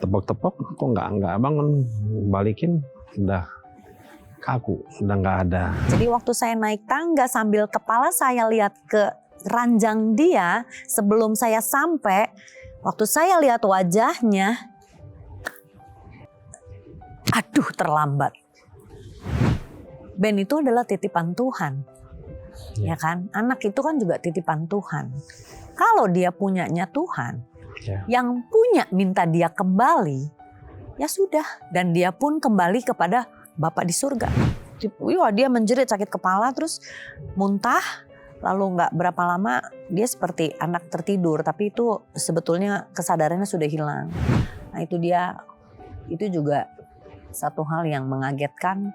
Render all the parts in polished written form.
tepok-tepok kok nggak bangun, balikin udah kaku, udah nggak ada. Jadi waktu saya naik tangga sambil kepala saya lihat ke ranjang dia sebelum saya sampai, waktu saya lihat wajahnya, aduh terlambat. Ben itu adalah titipan Tuhan, ya kan? Anak itu kan juga titipan Tuhan. Kalau dia punyanya Tuhan, yang punya minta dia kembali, ya sudah. Dan dia pun kembali kepada Bapa di surga. Wah, dia menjerit sakit kepala terus muntah. Lalu nggak berapa lama dia seperti anak tertidur. Tapi itu sebetulnya kesadarannya sudah hilang. Nah itu juga satu hal yang mengagetkan.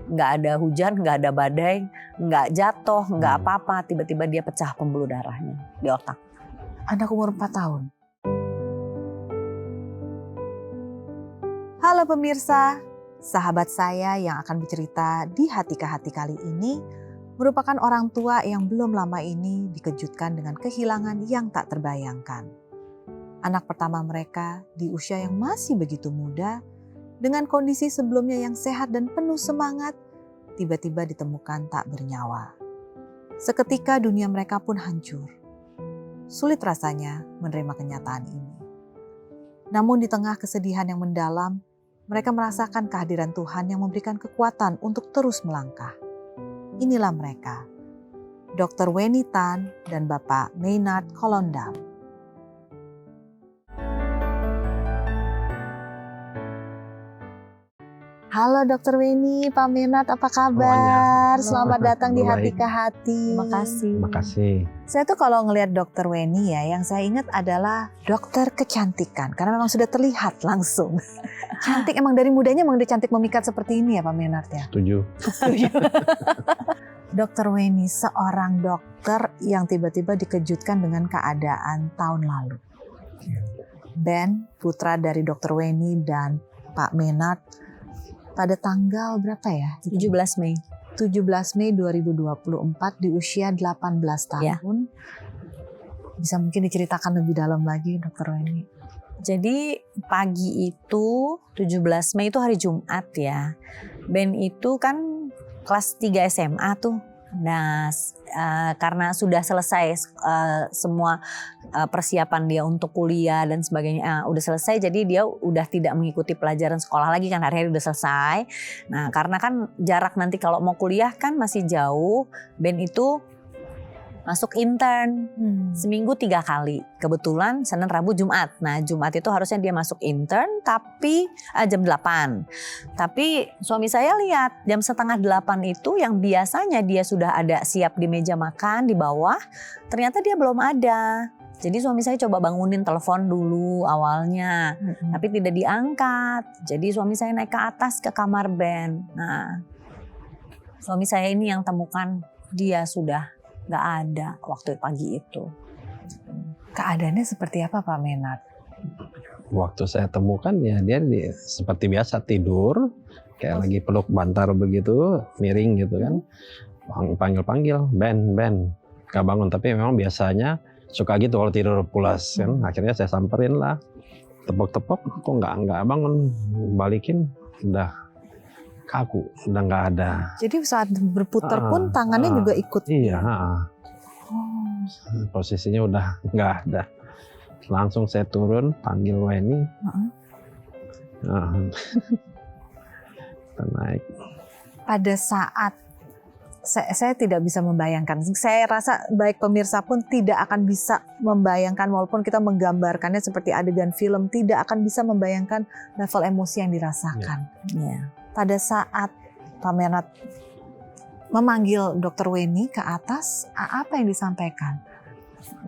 Nggak ada hujan, nggak ada badai, nggak jatuh, nggak apa-apa. Tiba-tiba dia pecah pembuluh darahnya di otak. Anak umur 4 tahun. Halo pemirsa, sahabat saya yang akan bercerita di Hati ke Hati kali ini merupakan orang tua yang belum lama ini dikejutkan dengan kehilangan yang tak terbayangkan. Anak pertama mereka di usia yang masih begitu muda, dengan kondisi sebelumnya yang sehat dan penuh semangat, tiba-tiba ditemukan tak bernyawa. Seketika dunia mereka pun hancur. Sulit rasanya menerima kenyataan ini. Namun di tengah kesedihan yang mendalam, mereka merasakan kehadiran Tuhan yang memberikan kekuatan untuk terus melangkah. Inilah mereka, Dr. Weni Tan dan Bapak Maynard Kolondam. Halo Dr. Weni, Pak Maynard, apa kabar? Selamat datang di Hati ke Hati. Terima kasih. Makasih. Saya tuh kalau ngelihat Dr. Weni ya, yang saya ingat adalah dokter kecantikan. Karena memang sudah terlihat langsung. Cantik, emang dari mudanya emang udah cantik memikat seperti ini ya Pak Maynard ya? Setuju. Dr. Weni, seorang dokter yang tiba-tiba dikejutkan dengan keadaan tahun lalu. Ben, putra dari Dr. Weni dan Pak Maynard, pada tanggal berapa ya? 17 Mei. 17 Mei 2024 di usia 18 tahun. Ya. Bisa mungkin diceritakan lebih dalam lagi Dr. Weni. Jadi pagi itu 17 Mei itu hari Jumat ya. Ben itu kan kelas 3 SMA tuh. Nah karena sudah selesai semua persiapan dia untuk kuliah dan sebagainya udah selesai, jadi dia udah tidak mengikuti pelajaran sekolah lagi kan, hari-hari udah selesai. Nah karena kan jarak nanti kalau mau kuliah kan masih jauh, Ben itu masuk intern seminggu 3 kali. Kebetulan Senin, Rabu, Jumat. Nah Jumat itu harusnya dia masuk intern tapi jam 8. Tapi suami saya lihat jam setengah 8 itu yang biasanya dia sudah ada siap di meja makan di bawah, ternyata dia belum ada. Jadi suami saya coba bangunin, telepon dulu awalnya, tapi tidak diangkat. Jadi suami saya naik ke atas ke kamar Ben. Nah suami saya ini yang temukan dia sudah nggak ada waktu pagi itu. Keadaannya seperti apa Pak Maynard? Waktu saya temukan ya dia seperti biasa tidur, kayak lagi peluk bantal begitu, miring gitu kan. Panggil-panggil, Ben, gak bangun. Tapi memang biasanya suka gitu kalau tidur pulas kan. Akhirnya saya samperin lah, tepok-tepok kok nggak bangun, balikin udah kaku, udah nggak ada. Jadi saat berputar pun tangannya juga ikut. Iya. Posisinya udah nggak ada. Langsung saya turun, panggil Weni. Kita naik. Pada saat saya tidak bisa membayangkan. Saya rasa baik pemirsa pun tidak akan bisa membayangkan, walaupun kita menggambarkannya seperti adegan film, tidak akan bisa membayangkan level emosi yang dirasakan. Ya. Pada saat Pak Maynard memanggil Dr. Weni ke atas, apa yang disampaikan?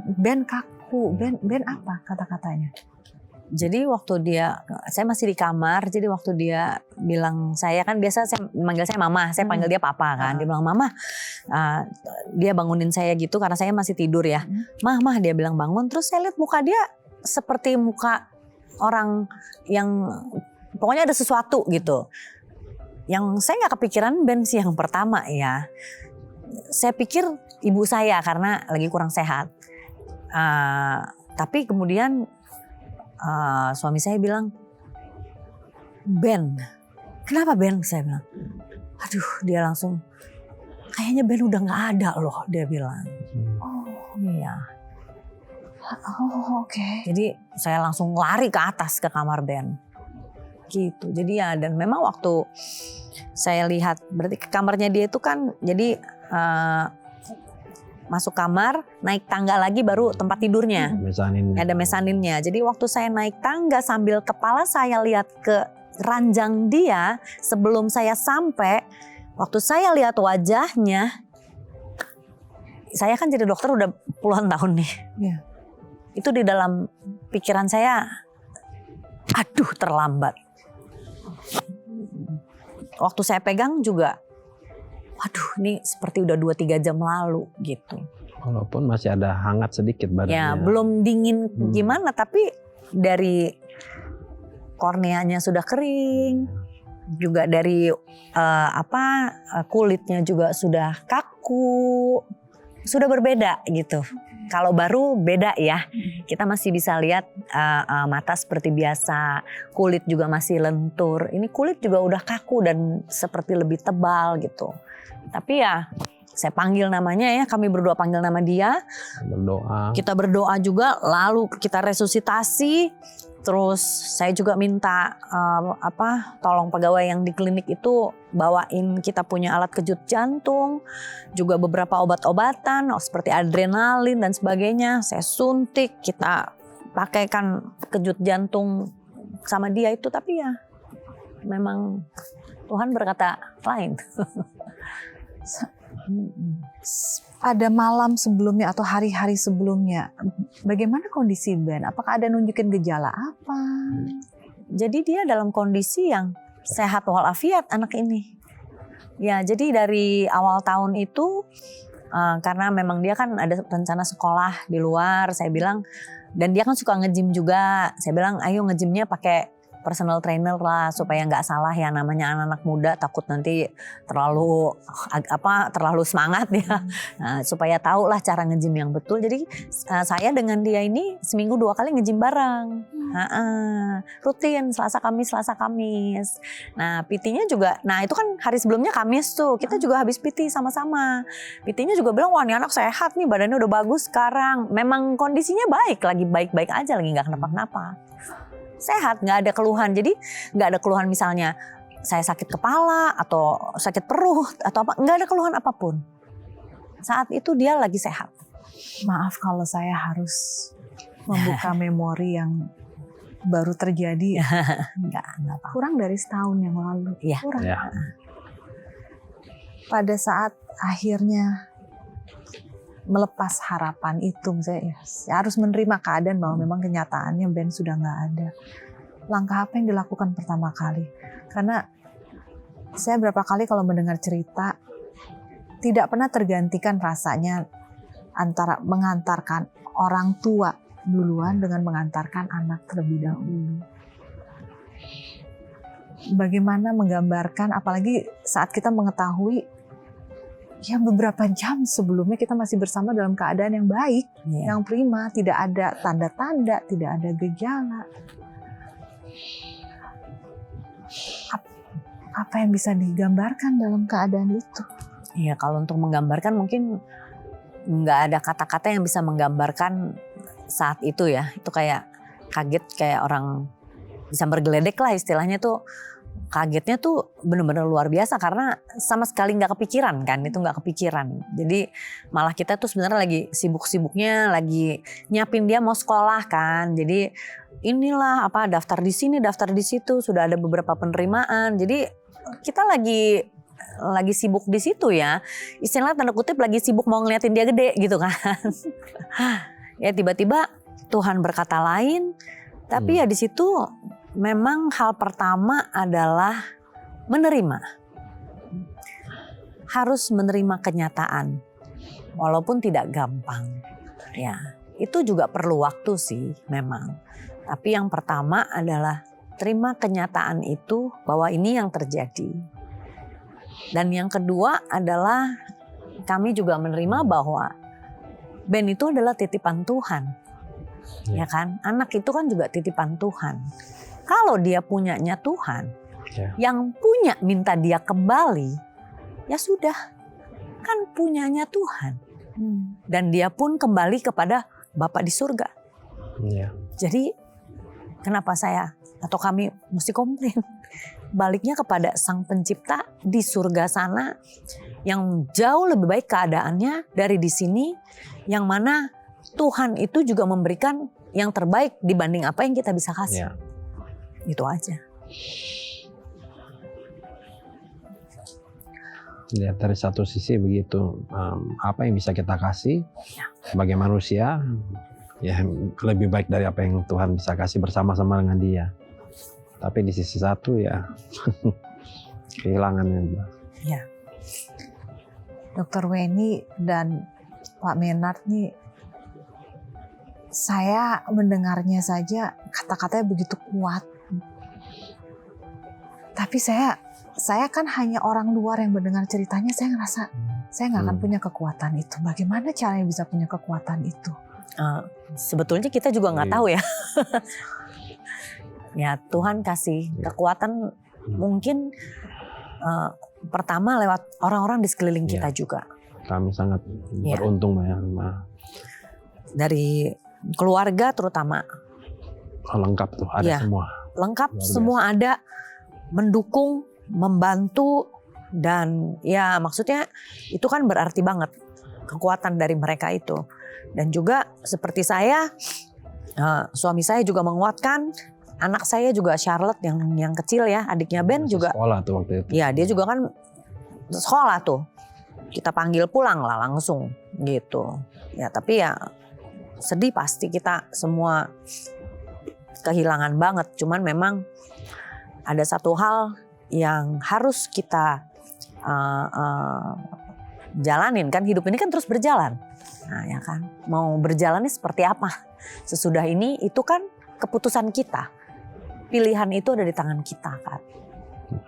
Ben kaku, Ben apa kata-katanya? Jadi waktu saya masih di kamar, jadi waktu dia bilang, saya kan biasa saya manggil saya mama, saya panggil dia papa kan. Dia bilang mama, dia bangunin saya gitu karena saya masih tidur ya. Mah dia bilang bangun, terus saya lihat muka dia seperti muka orang yang pokoknya ada sesuatu gitu. Yang saya nggak kepikiran Ben sih yang pertama ya. Saya pikir ibu saya karena lagi kurang sehat. Tapi kemudian suami saya bilang, Ben, kenapa Ben? Saya bilang, aduh dia langsung, kayaknya Ben udah gak ada loh, dia bilang. Oh, Iya. oke. Jadi saya langsung lari ke atas ke kamar Ben. Gitu. Jadi ya, dan memang waktu saya lihat, berarti ke kamarnya dia itu kan, jadi masuk kamar, naik tangga lagi baru tempat tidurnya. Mezanin. Ada mesaninnya. Jadi waktu saya naik tangga sambil kepala saya lihat ke ranjang dia, sebelum saya sampai, waktu saya lihat wajahnya, saya kan jadi dokter udah puluhan tahun nih. Iya. Itu di dalam pikiran saya, aduh terlambat. Waktu saya pegang juga, waduh ini seperti udah 2-3 jam lalu gitu. Walaupun masih ada hangat sedikit badannya. Ya belum dingin gimana, tapi dari korneanya sudah kering, juga dari kulitnya juga sudah kaku, sudah berbeda gitu. Kalau baru beda ya, kita masih bisa lihat mata seperti biasa, kulit juga masih lentur. Ini kulit juga udah kaku dan seperti lebih tebal gitu. Tapi ya saya panggil namanya ya, kami berdua panggil nama dia. Berdoa. Kita berdoa juga, lalu kita resusitasi. Terus saya juga minta tolong pegawai yang di klinik itu bawain kita punya alat kejut jantung, juga beberapa obat-obatan seperti adrenalin dan sebagainya. Saya suntik, kita pakaikan kejut jantung sama dia itu, tapi ya memang Tuhan berkata lain. Pada malam sebelumnya atau hari-hari sebelumnya, bagaimana kondisi Ben? Apakah ada nunjukin gejala apa? Jadi dia dalam kondisi yang sehat walafiat anak ini. Ya, jadi dari awal tahun itu karena memang dia kan ada rencana sekolah di luar, saya bilang, dan dia kan suka nge-gym juga. Saya bilang, ayo nge-gymnya pakai personal trainer lah supaya nggak salah ya, namanya anak-anak muda takut nanti terlalu semangat ya. Nah, supaya tahu lah cara nge-gym yang betul. Jadi saya dengan dia ini seminggu 2 kali nge-gym bareng. Rutin Selasa Kamis. Nah PT-nya juga, nah itu kan hari sebelumnya Kamis tuh kita juga habis PT sama-sama. PT-nya juga bilang, wah ini anak sehat nih, badannya udah bagus sekarang. Memang kondisinya baik, lagi baik-baik aja, lagi nggak kenapa-kenapa. Sehat, nggak ada keluhan. Jadi nggak ada keluhan misalnya saya sakit kepala atau sakit perut atau apa, nggak ada keluhan apapun. Saat itu dia lagi sehat. Maaf kalau saya harus membuka memori yang baru terjadi. Nggak apa. Kurang dari setahun yang lalu. Iya. Kurang. Ya. Pada saat akhirnya melepas harapan itu, saya harus menerima keadaan bahwa memang kenyataannya Ben sudah nggak ada. Langkah apa yang dilakukan pertama kali? Karena saya berapa kali kalau mendengar cerita tidak pernah tergantikan rasanya antara mengantarkan orang tua duluan dengan mengantarkan anak terlebih dahulu. Bagaimana menggambarkan, apalagi saat kita mengetahui ya beberapa jam sebelumnya kita masih bersama dalam keadaan yang baik, yang prima, tidak ada tanda-tanda, tidak ada gejala. Apa yang bisa digambarkan dalam keadaan itu? Ya kalau untuk menggambarkan mungkin nggak ada kata-kata yang bisa menggambarkan saat itu ya. Itu kayak kaget, kayak orang bisa bergeledek lah istilahnya tuh. Kagetnya tuh benar-benar luar biasa karena sama sekali nggak kepikiran kan, itu nggak kepikiran. Jadi malah kita tuh sebenarnya lagi sibuk-sibuknya, lagi nyiapin dia mau sekolah kan. Jadi inilah daftar di sini, daftar di situ, sudah ada beberapa penerimaan. Jadi kita lagi sibuk di situ ya. Istilah tanda kutip lagi sibuk mau ngeliatin dia gede gitu kan. Ya tiba-tiba Tuhan berkata lain, tapi ya di situ memang hal pertama adalah menerima. Harus menerima kenyataan. Walaupun tidak gampang. Ya, itu juga perlu waktu sih memang. Tapi yang pertama adalah terima kenyataan itu bahwa ini yang terjadi. Dan yang kedua adalah kami juga menerima bahwa Ben itu adalah titipan Tuhan. Ya kan? Anak itu kan juga titipan Tuhan. Kalau dia punyanya Tuhan, Ya. yang punya minta dia kembali, ya sudah, kan punyanya Tuhan. Dan dia pun kembali kepada Bapa di surga. Ya. Jadi kenapa saya atau kami mesti komplain? Baliknya kepada Sang Pencipta di surga sana yang jauh lebih baik keadaannya dari di sini, yang mana Tuhan itu juga memberikan yang terbaik dibanding apa yang kita bisa kasih. Ya. Itu aja. Lihat dari satu sisi begitu, apa yang bisa kita kasih sebagai manusia, ya lebih baik dari apa yang Tuhan bisa kasih bersama-sama dengan Dia. Tapi di sisi satu ya kehilangannya. Ya. Dokter Weni dan Pak Menard nih, saya mendengarnya saja kata-katanya begitu kuat. Tapi saya kan hanya orang luar yang mendengar ceritanya, saya ngerasa saya nggak akan punya kekuatan itu. Bagaimana caranya bisa punya kekuatan itu? Sebetulnya kita juga nggak tahu ya. Ya Tuhan kasih kekuatan mungkin pertama lewat orang-orang di sekeliling kita juga. Kami sangat beruntung ya. Dari keluarga terutama. Lengkap tuh, ada semua. Lengkap, semua ada, mendukung, membantu, dan ya maksudnya itu kan berarti banget kekuatan dari mereka itu. Dan juga seperti saya, suami saya juga menguatkan. Anak saya juga Charlotte yang kecil ya, adiknya Ben juga. Sekolah tuh waktu itu. Ya dia juga kan sekolah tuh. Kita panggil pulang lah langsung gitu. Ya tapi ya sedih pasti, kita semua kehilangan banget. Cuman memang ada satu hal yang harus kita jalanin kan, hidup ini kan terus berjalan. Nah ya kan, mau berjalannya seperti apa sesudah ini itu kan keputusan kita. Pilihan itu ada di tangan kita kan.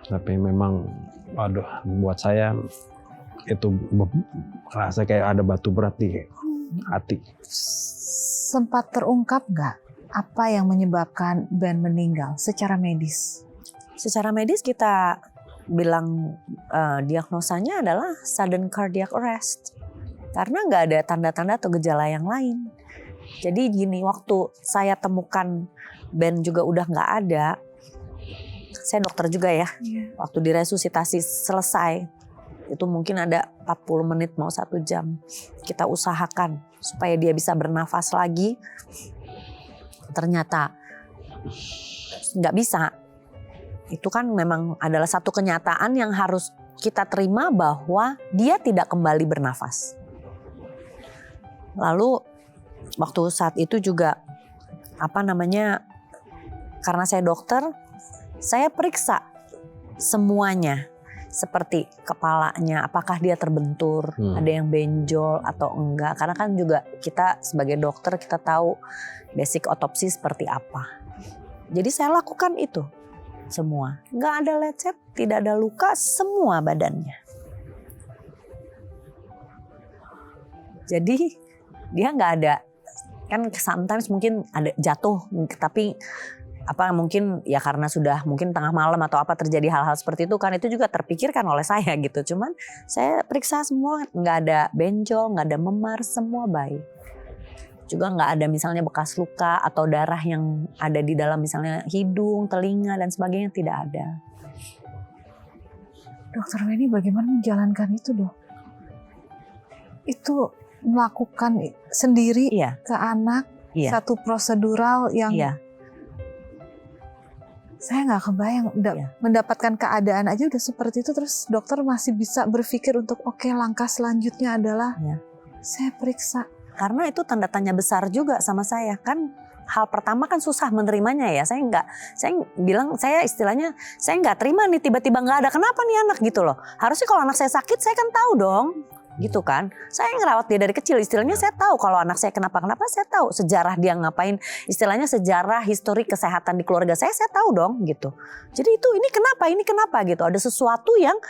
Tapi memang, aduh, buat saya itu rasa kayak ada batu berat di hati. Sempat terungkap nggak apa yang menyebabkan Ben meninggal secara medis? Secara medis kita bilang diagnosanya adalah sudden cardiac arrest. Karena nggak ada tanda-tanda atau gejala yang lain. Jadi gini, waktu saya temukan Ben juga udah nggak ada, saya dokter juga ya. Waktu diresusitasi selesai, itu mungkin ada 40 menit mau 1 jam. Kita usahakan supaya dia bisa bernafas lagi. Ternyata nggak bisa. Itu kan memang adalah satu kenyataan yang harus kita terima bahwa dia tidak kembali bernafas. Lalu waktu saat itu juga karena saya dokter, saya periksa semuanya. Seperti kepalanya, apakah dia terbentur, ada yang benjol atau enggak. Karena kan juga kita sebagai dokter kita tahu basic otopsi seperti apa. Jadi saya lakukan itu semua. Nggak ada lecet, tidak ada luka, semua badannya. Jadi dia nggak ada, kan sometimes mungkin ada jatuh, tapi mungkin ya karena sudah mungkin tengah malam atau apa terjadi hal-hal seperti itu kan, itu juga terpikirkan oleh saya gitu. Cuman saya periksa semua, nggak ada benjol, nggak ada memar, semua baik. Juga nggak ada misalnya bekas luka atau darah yang ada di dalam misalnya hidung, telinga dan sebagainya, tidak ada. Dokter Weni bagaimana menjalankan itu, Dok? Itu melakukan sendiri ke anak, satu prosedural yang saya nggak kebayang mendapatkan keadaan aja udah seperti itu, terus dokter masih bisa berpikir untuk oke, langkah selanjutnya adalah saya periksa. Karena itu tanda tanya besar juga sama saya kan. Hal pertama kan susah menerimanya ya. Saya istilahnya saya nggak terima nih tiba-tiba nggak ada. Kenapa nih anak gitu loh. Harusnya kalau anak saya sakit saya kan tahu dong. Gitu kan. Saya ngerawat dia dari kecil, istilahnya saya tahu kalau anak saya kenapa-kenapa, saya tahu sejarah dia ngapain, istilahnya sejarah histori kesehatan di keluarga saya tahu dong gitu. Jadi ini kenapa gitu, ada sesuatu yang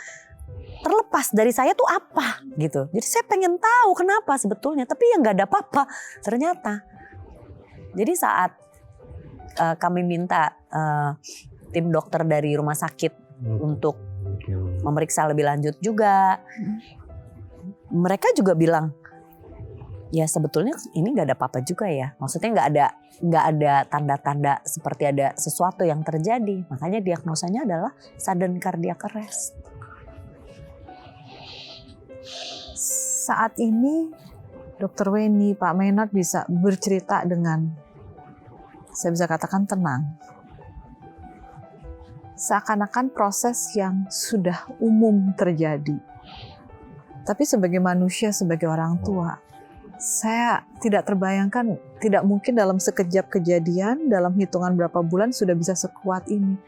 terlepas dari saya tuh apa gitu. Jadi saya pengen tahu kenapa sebetulnya, tapi ya nggak ada apa-apa ternyata. Jadi saat kami minta tim dokter dari rumah sakit untuk Yang- memeriksa lebih lanjut juga. Mereka juga bilang, ya sebetulnya ini nggak ada apa-apa juga ya. Maksudnya nggak ada tanda-tanda seperti ada sesuatu yang terjadi. Makanya diagnosanya adalah sudden cardiac arrest. Saat ini Dr. Weni, Pak Maynard bisa bercerita dengan, saya bisa katakan tenang. Seakan-akan proses yang sudah umum terjadi. Tapi sebagai manusia, sebagai orang tua, saya tidak terbayangkan, tidak mungkin dalam sekejap kejadian, dalam hitungan berapa bulan sudah bisa sekuat ini.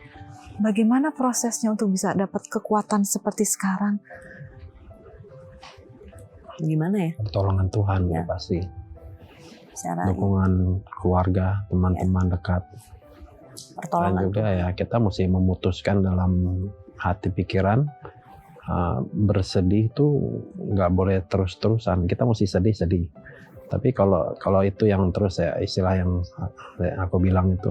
Bagaimana prosesnya untuk bisa dapat kekuatan seperti sekarang? Gimana ya? Pertolongan Tuhan Ya. pasti. Secara Dukungan keluarga, teman-teman dekat. Dan pertolongan. juga ya kita mesti memutuskan dalam hati pikiran, bersedih itu nggak boleh terus-terusan. Kita mesti sedih-sedih. Tapi kalau itu yang terus ya, istilah yang aku bilang itu,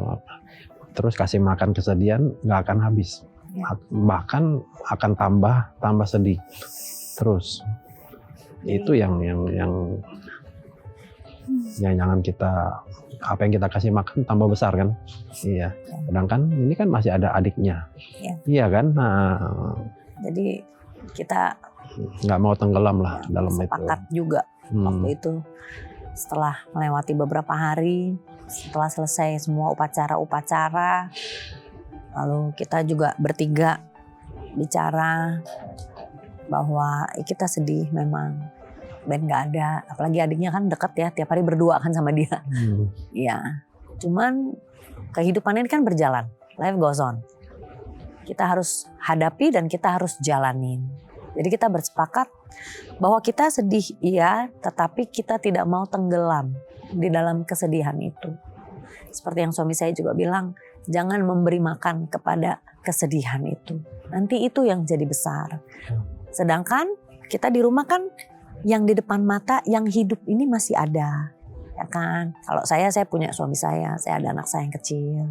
terus kasih makan kesedihan nggak akan habis. Ya. Bahkan akan tambah sedih terus. Itu yang jangan kita, apa yang kita kasih makan tambah besar kan. Iya. Sedangkan ini kan masih ada adiknya. Ya. Iya kan. Jadi kita Nggak mau tenggelam lah dalam itu. sepakat juga waktu itu, setelah melewati beberapa hari, setelah selesai semua upacara-upacara, lalu kita juga bertiga bicara bahwa kita sedih memang. Ben nggak ada, apalagi adiknya kan deket ya, tiap hari berdua kan sama dia. Iya, cuman kehidupan ini kan berjalan, life goes on. Kita harus hadapi dan kita harus jalanin. Jadi kita bersepakat bahwa kita sedih iya, tetapi kita tidak mau tenggelam di dalam kesedihan itu. Seperti yang suami saya juga bilang, jangan memberi makan kepada kesedihan itu. Nanti itu yang jadi besar. Sedangkan kita di rumah kan yang di depan mata, yang hidup ini masih ada, ya kan? Kalau saya punya suami saya ada anak saya yang kecil.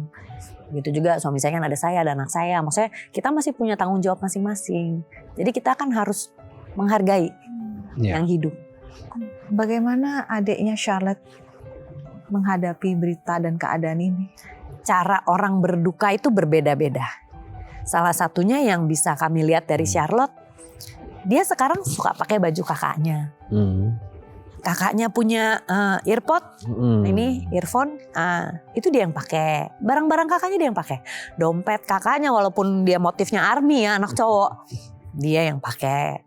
Begitu juga suami saya kan ada saya, ada anak saya. Maksudnya kita masih punya tanggung jawab masing-masing. Jadi kita kan harus menghargai Ya. yang hidup. Bagaimana adiknya Charlotte menghadapi berita dan keadaan ini? Cara orang berduka itu berbeda-beda. Salah satunya yang bisa kami lihat dari Charlotte, dia sekarang suka pakai baju kakaknya. Kakaknya punya earpod, ini earphone, itu dia yang pakai. Barang-barang kakaknya dia yang pakai. Dompet kakaknya walaupun dia motifnya army ya, anak cowok, dia yang pakai.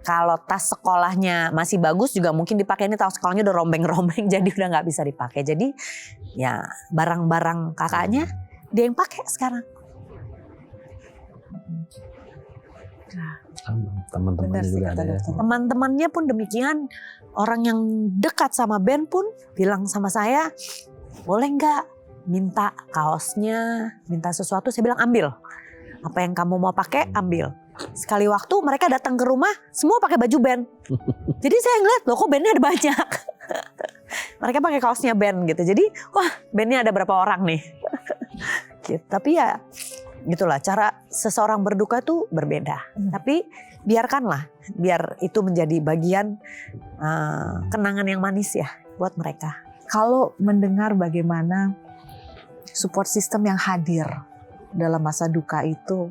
Kalau tas sekolahnya masih bagus juga mungkin dipakai, ini tas sekolahnya udah rombeng-rombeng jadi udah nggak bisa dipakai. Jadi ya barang-barang kakaknya dia yang pakai sekarang. Teman-temannya Benar sih juga kata ada ya. dokter. Teman-temannya pun demikian. Orang yang dekat sama Ben pun bilang sama saya, boleh nggak minta kaosnya, minta sesuatu. Saya bilang ambil. Apa yang kamu mau pakai ambil. Sekali waktu mereka datang ke rumah, semua pakai baju Ben. Jadi saya ngeliat, loh kok bandnya ada banyak. Mereka pakai kaosnya Ben gitu. Jadi wah bandnya ada berapa orang nih. Gitu. Tapi ya gitulah, cara seseorang berduka tuh berbeda. Tapi biarkanlah, biar itu menjadi bagian kenangan yang manis ya buat mereka. Kalau mendengar bagaimana support system yang hadir dalam masa duka itu,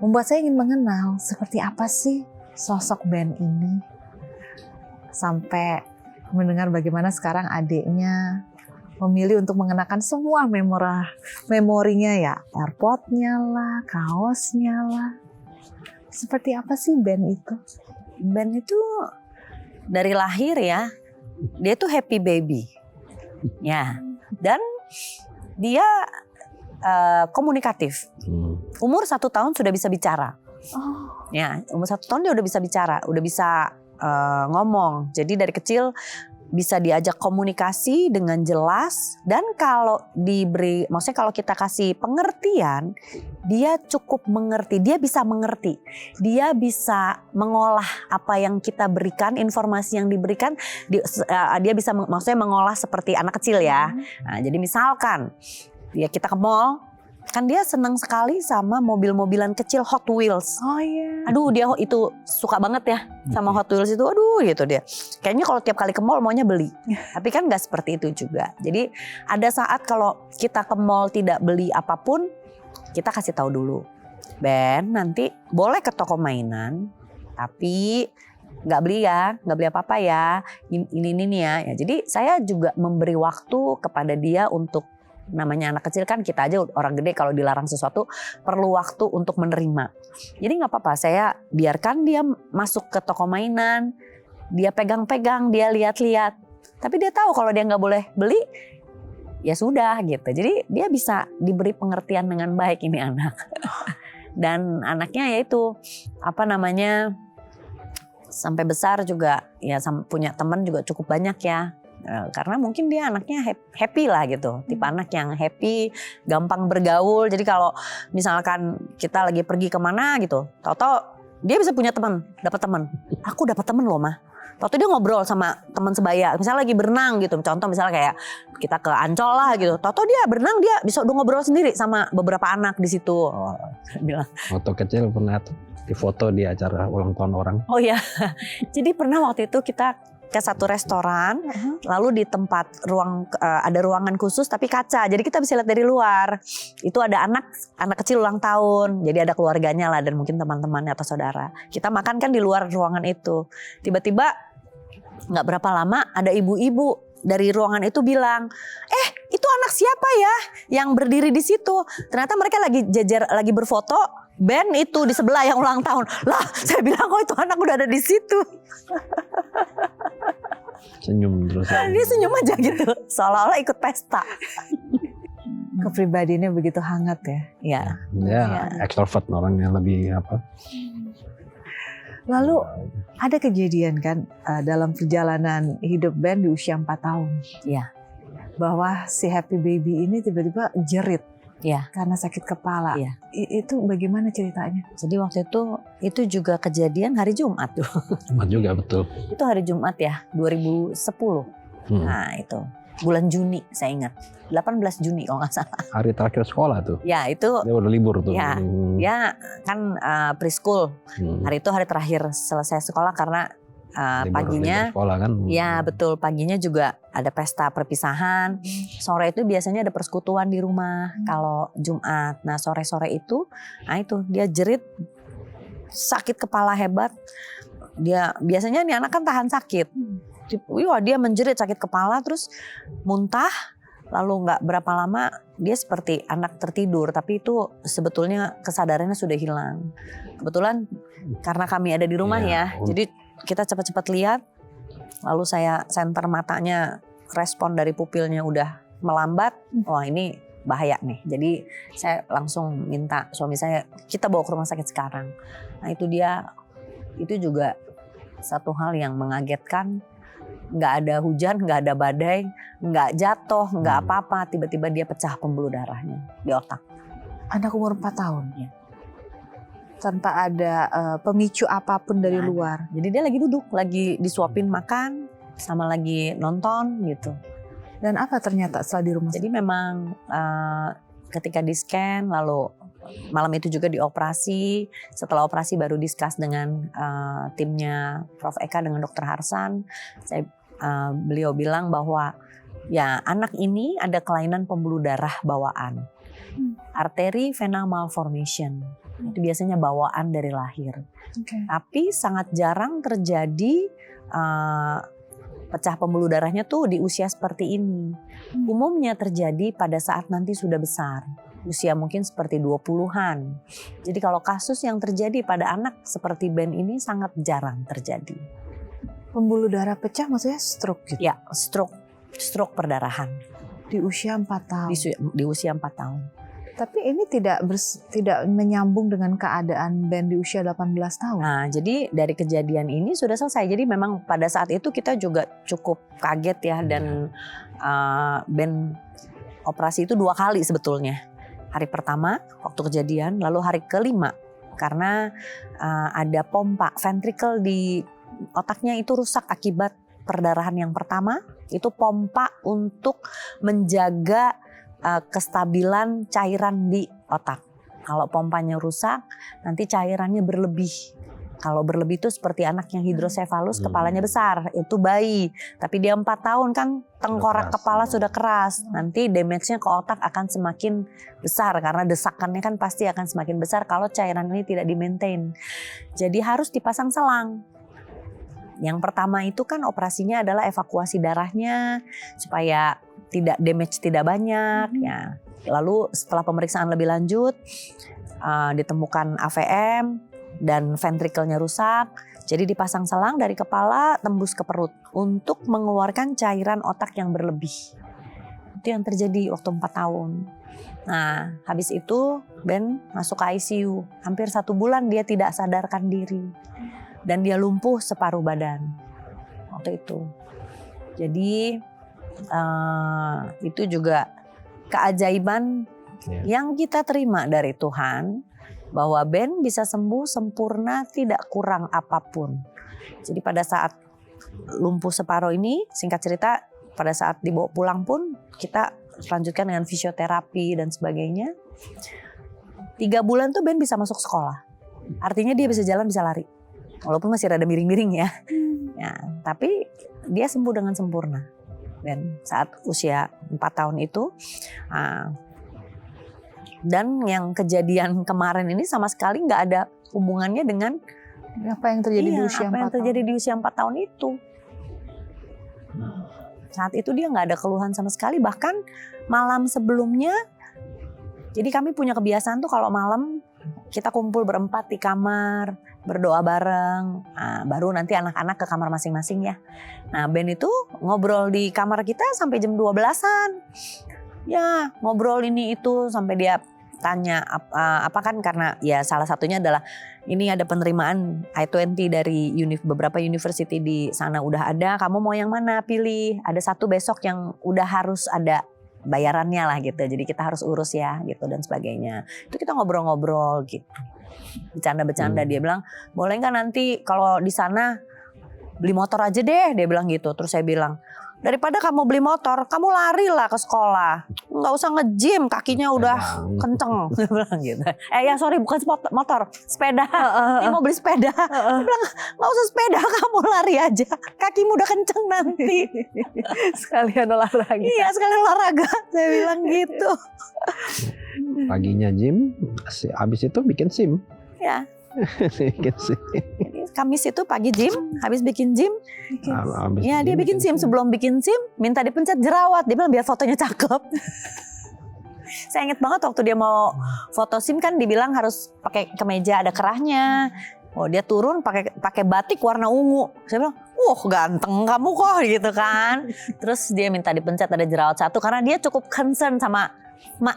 membuat saya ingin mengenal seperti apa sih sosok Ben ini. Sampai mendengar bagaimana sekarang adiknya memilih untuk mengenakan semua memorinya ya, airpodnya lah, kaosnya lah. Seperti apa sih Ben itu? Ben itu dari lahir ya, dia tuh happy baby. Ya, dan dia komunikatif. Umur 1 tahun sudah bisa bicara. Oh, Ya, umur 1 tahun dia udah bisa bicara, udah bisa ngomong. Jadi dari kecil bisa diajak komunikasi dengan jelas, dan kalau diberi, maksudnya kalau kita kasih pengertian, dia cukup mengerti, dia bisa mengerti, dia bisa mengolah apa yang kita berikan, informasi yang diberikan, dia bisa maksudnya mengolah seperti anak kecil ya. Nah, jadi misalkan ya kita ke mall, Kan dia senang sekali sama mobil-mobilan kecil Hot Wheels. Oh iya. Aduh dia itu suka banget ya sama Hot Wheels itu. Aduh gitu dia. Kayaknya kalau tiap kali ke mall maunya beli. Tapi kan gak seperti itu juga. Jadi ada saat kalau kita ke mall tidak beli apapun, kita kasih tahu dulu. Ben nanti boleh ke toko mainan, tapi gak beli ya, gak beli apa-apa ya. Ini nih ya. Jadi saya juga memberi waktu kepada dia untuk, namanya anak kecil kan kita aja orang gede kalau dilarang sesuatu perlu waktu untuk menerima. Jadi nggak apa-apa, saya biarkan dia masuk ke toko mainan, dia pegang-pegang, dia lihat-lihat. Tapi dia tahu kalau dia nggak boleh beli, ya sudah gitu. Jadi dia bisa diberi pengertian dengan baik ini anak. Dan anaknya yaitu sampai besar juga ya punya teman juga cukup banyak ya. Karena mungkin dia anaknya happy lah gitu, tipe anak yang happy, gampang bergaul. Jadi kalau misalkan kita lagi pergi kemana gitu, tahu-tahu dia bisa punya teman, dapat teman. Aku dapat teman loh mah. Tahu-tahu dia ngobrol sama teman sebaya. Misalnya lagi berenang gitu, contoh misalnya kayak kita ke Ancol lah gitu. Tahu-tahu dia berenang, dia bisa udah ngobrol sendiri sama beberapa anak di situ. Oh, bilang. Waktu kecil pernah di foto di acara ulang tahun orang. Oh ya, jadi pernah waktu itu kita ke satu restoran, lalu di tempat ada ruangan khusus tapi kaca, jadi kita bisa lihat dari luar. Itu ada anak kecil ulang tahun, jadi ada keluarganya lah dan mungkin teman-temannya atau saudara. Kita makan kan di luar ruangan itu. Tiba-tiba nggak berapa lama ada ibu-ibu dari ruangan itu bilang, itu anak siapa ya yang berdiri di situ? Ternyata mereka lagi berfoto. Ben itu di sebelah yang ulang tahun. Lah, saya bilang kok itu anak udah ada di situ. Senyum terus. Dia senyum aja gitu, seolah-olah ikut pesta. Kepribadiannya begitu hangat ya. Ya. Ya, ekstrovert orangnya lebih apa. Lalu ada kejadian kan dalam perjalanan hidup Ben di usia 4 tahun. Iya. Bahwa si Happy Baby ini tiba-tiba jerit. Iya. Karena sakit kepala. Iya. Itu bagaimana ceritanya? Jadi waktu itu juga kejadian hari Jumat tuh. Jumat juga betul. Itu hari Jumat ya, 2010. Nah itu bulan Juni saya ingat. 18 Juni kalau nggak salah. Hari terakhir sekolah tuh. Ya itu. Dia udah libur tuh. Ya, dia kan preschool. Hari itu hari terakhir selesai sekolah karena paginya. Libur sekolah kan. Ya betul, paginya juga ada pesta perpisahan. Sore itu biasanya ada persekutuan di rumah kalau Jumat. Nah sore-sore itu, dia jerit sakit kepala hebat. Dia biasanya nih anak kan tahan sakit. Wah dia menjerit sakit kepala terus muntah. Lalu nggak berapa lama dia seperti anak tertidur, tapi itu sebetulnya kesadarannya sudah hilang. Kebetulan karena kami ada di rumah ya, jadi kita cepat-cepat lihat. Lalu saya senter matanya, respon dari pupilnya udah melambat. Wah ini bahaya nih. Jadi saya langsung minta suami saya, kita bawa ke rumah sakit sekarang. Nah itu juga satu hal yang mengagetkan. Nggak ada hujan, nggak ada badai, nggak jatuh, nggak apa-apa. Tiba-tiba dia pecah pembuluh darahnya di otak. Anak umur 4 tahun? Ya. Tanpa ada pemicu apapun dari luar? Jadi dia lagi duduk, lagi disuapin makan, sama lagi nonton gitu. Dan apa ternyata setelah di rumah? Jadi memang ketika di scan, lalu malam itu juga dioperasi. Setelah operasi baru discuss dengan timnya Prof. Eka dengan Dr. Harsan. Beliau bilang bahwa ya anak ini ada kelainan pembuluh darah bawaan. Arteri vena malformation. Itu biasanya bawaan dari lahir. Tapi sangat jarang terjadi pecah pembuluh darahnya tuh di usia seperti ini. Umumnya terjadi pada saat nanti sudah besar. Usia mungkin seperti 20-an. Jadi kalau kasus yang terjadi pada anak seperti Ben ini sangat jarang terjadi. Pembuluh darah pecah maksudnya stroke gitu? Ya, stroke perdarahan. Di usia 4 tahun? Di usia 4 tahun. Tapi ini tidak menyambung dengan keadaan Ben di usia 18 tahun. Nah, jadi dari kejadian ini sudah selesai. Jadi memang pada saat itu kita juga cukup kaget ya. Dan Ben operasi itu 2 kali sebetulnya. Hari pertama waktu kejadian, lalu hari kelima karena ada pompa ventricle di otaknya itu rusak akibat perdarahan yang pertama. Itu pompa untuk menjaga kestabilan cairan di otak. Kalau pompanya rusak, nanti cairannya berlebih. Kalau berlebih itu seperti anak yang hidrosefalus, kepalanya besar, itu bayi. Tapi dia 4 tahun kan tengkorak kepala sudah keras. Nanti damage-nya ke otak akan semakin besar karena desakannya kan pasti akan semakin besar kalau cairan ini tidak di-maintain. Jadi harus dipasang selang. Yang pertama itu kan operasinya adalah evakuasi darahnya supaya tidak damage tidak banyak. Ya. Lalu setelah pemeriksaan lebih lanjut ditemukan AVM dan ventrikelnya rusak. Jadi dipasang selang dari kepala tembus ke perut untuk mengeluarkan cairan otak yang berlebih. Itu yang terjadi waktu 4 tahun. Nah, habis itu Ben masuk ke ICU. Hampir 1 bulan dia tidak sadarkan diri. Dan dia lumpuh separuh badan waktu itu. Jadi itu juga keajaiban yang kita terima dari Tuhan. Bahwa Ben bisa sembuh sempurna, tidak kurang apapun. Jadi pada saat lumpuh separuh ini, singkat cerita, pada saat dibawa pulang pun kita lanjutkan dengan fisioterapi dan sebagainya. 3 bulan tuh Ben bisa masuk sekolah. Artinya dia bisa jalan, bisa lari. Walaupun masih rada miring-miring ya. Ya, tapi dia sembuh dengan sempurna. Ben saat usia 4 tahun itu. Dan yang kejadian kemarin ini sama sekali nggak ada hubungannya dengan apa yang terjadi di usia 4 tahun. Apa yang terjadi di usia 4 tahun itu. Saat itu dia nggak ada keluhan sama sekali. Bahkan malam sebelumnya, jadi kami punya kebiasaan tuh kalau malam kita kumpul berempat di kamar, berdoa bareng. Nah, baru nanti anak-anak ke kamar masing-masing ya. Nah, Ben itu ngobrol di kamar kita sampai jam 12-an. Ya, ngobrol ini itu sampai dia tanya apa kan, karena ya salah satunya adalah ini ada penerimaan I-20 dari beberapa university di sana udah ada, kamu mau yang mana pilih, ada satu besok yang udah harus ada bayarannya lah gitu, jadi kita harus urus ya gitu dan sebagainya. Itu kita ngobrol-ngobrol gitu, bercanda-bercanda. Dia bilang boleh nggak nanti kalau di sana beli motor aja deh, dia bilang gitu. Terus saya bilang, daripada kamu beli motor, kamu lari lah ke sekolah. Nggak usah nge-gym, kakinya udah kenceng. Dia bilang gitu. Sorry, bukan motor, sepeda. Dia mau beli sepeda. Dia bilang, nggak usah sepeda, kamu lari aja. Kakimu udah kenceng nanti. Sekalian olahraga. Iya, sekalian olahraga. Saya bilang gitu. Paginya gym, habis itu bikin SIM. Ya. Bikin SIM. Jadi Kamis itu pagi gym, habis bikin gym. Ya, dia bikin SIM. Sebelum bikin SIM, minta dipencet jerawat. Dia bilang biar fotonya cakep. Saya ingat banget waktu dia mau foto SIM kan dibilang harus pakai kemeja ada kerahnya. Oh, dia turun pakai batik warna ungu. Saya bilang, "Wah, ganteng kamu kok," gitu kan. Terus dia minta dipencet ada jerawat 1 karena dia cukup concern sama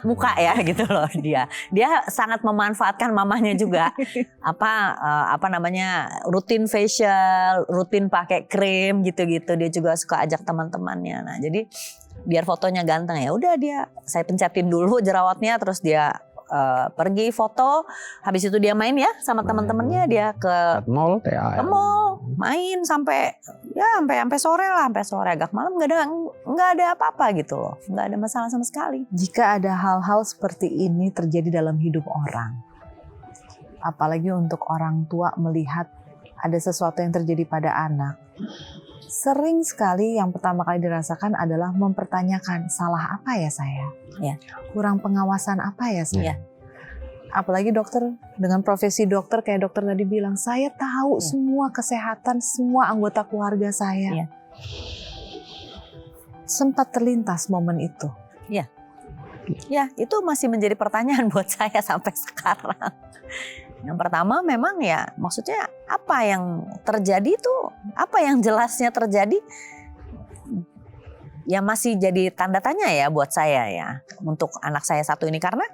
muka ya gitu loh dia. Dia sangat memanfaatkan mamanya juga. Apa namanya, rutin facial, rutin pakai krim gitu-gitu. Dia juga suka ajak teman-temannya. Nah, jadi biar fotonya ganteng ya udah saya pencetin dulu jerawatnya, terus dia pergi foto, habis itu dia main ya sama teman-temannya, dia ke mall main sampai sore lah, sampai sore agak malam, nggak ada apa-apa gitu loh, nggak ada masalah sama sekali. Jika ada hal-hal seperti ini terjadi dalam hidup orang, apalagi untuk orang tua melihat ada sesuatu yang terjadi pada anak, sering sekali yang pertama kali dirasakan adalah mempertanyakan, salah apa ya saya? Ya. Kurang pengawasan apa ya saya? Ya. Apalagi dokter, dengan profesi dokter kayak dokter tadi bilang, saya tahu semua kesehatan semua anggota keluarga saya. Ya. Sempat terlintas momen itu. Ya, itu masih menjadi pertanyaan buat saya sampai sekarang. Yang pertama memang ya, maksudnya apa yang terjadi tuh, apa yang jelasnya terjadi, ya masih jadi tanda tanya ya buat saya ya, untuk anak saya satu ini. Karena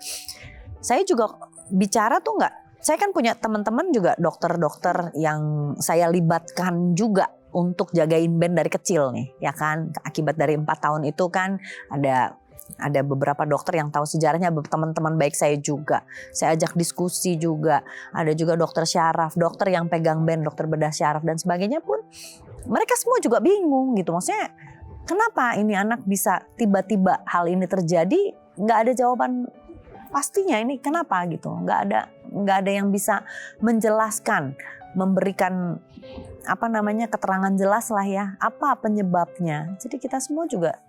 saya juga bicara tuh saya kan punya teman-teman juga dokter-dokter yang saya libatkan juga untuk jagain Ben dari kecil nih, ya kan. Akibat dari 4 tahun itu kan ada beberapa dokter yang tahu sejarahnya, teman-teman baik saya juga. Saya ajak diskusi juga. Ada juga dokter syaraf, dokter yang pegang Ben, dokter bedah syaraf dan sebagainya pun. Mereka semua juga bingung gitu. Maksudnya kenapa ini anak bisa tiba-tiba hal ini terjadi, nggak ada jawaban pastinya ini kenapa gitu. Nggak ada yang bisa menjelaskan, memberikan keterangan jelas lah ya, apa penyebabnya. Jadi kita semua juga.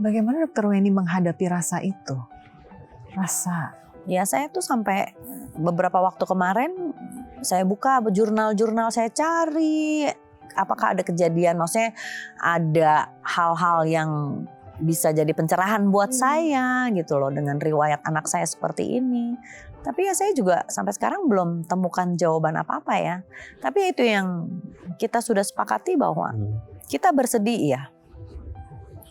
Bagaimana Dokter Weni menghadapi rasa itu? Ya saya tuh sampai beberapa waktu kemarin saya buka jurnal-jurnal, saya cari apakah ada kejadian, maksudnya ada hal-hal yang bisa jadi pencerahan buat saya gitu loh dengan riwayat anak saya seperti ini. Tapi ya saya juga sampai sekarang belum temukan jawaban apa-apa ya. Tapi itu yang kita sudah sepakati bahwa kita bersedih ya.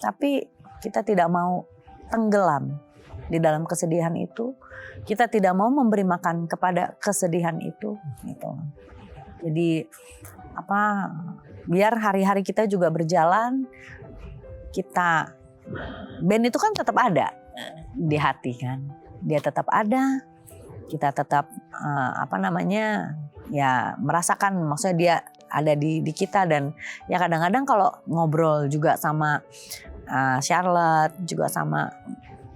Tapi kita tidak mau tenggelam di dalam kesedihan itu. Kita tidak mau memberi makan kepada kesedihan itu gitu. Jadi biar hari-hari kita juga berjalan, Ben itu kan tetap ada di hati kan. Dia tetap ada. Kita tetap ya merasakan, maksudnya dia ada di kita. Dan ya kadang-kadang kalau ngobrol juga sama Charlotte, juga sama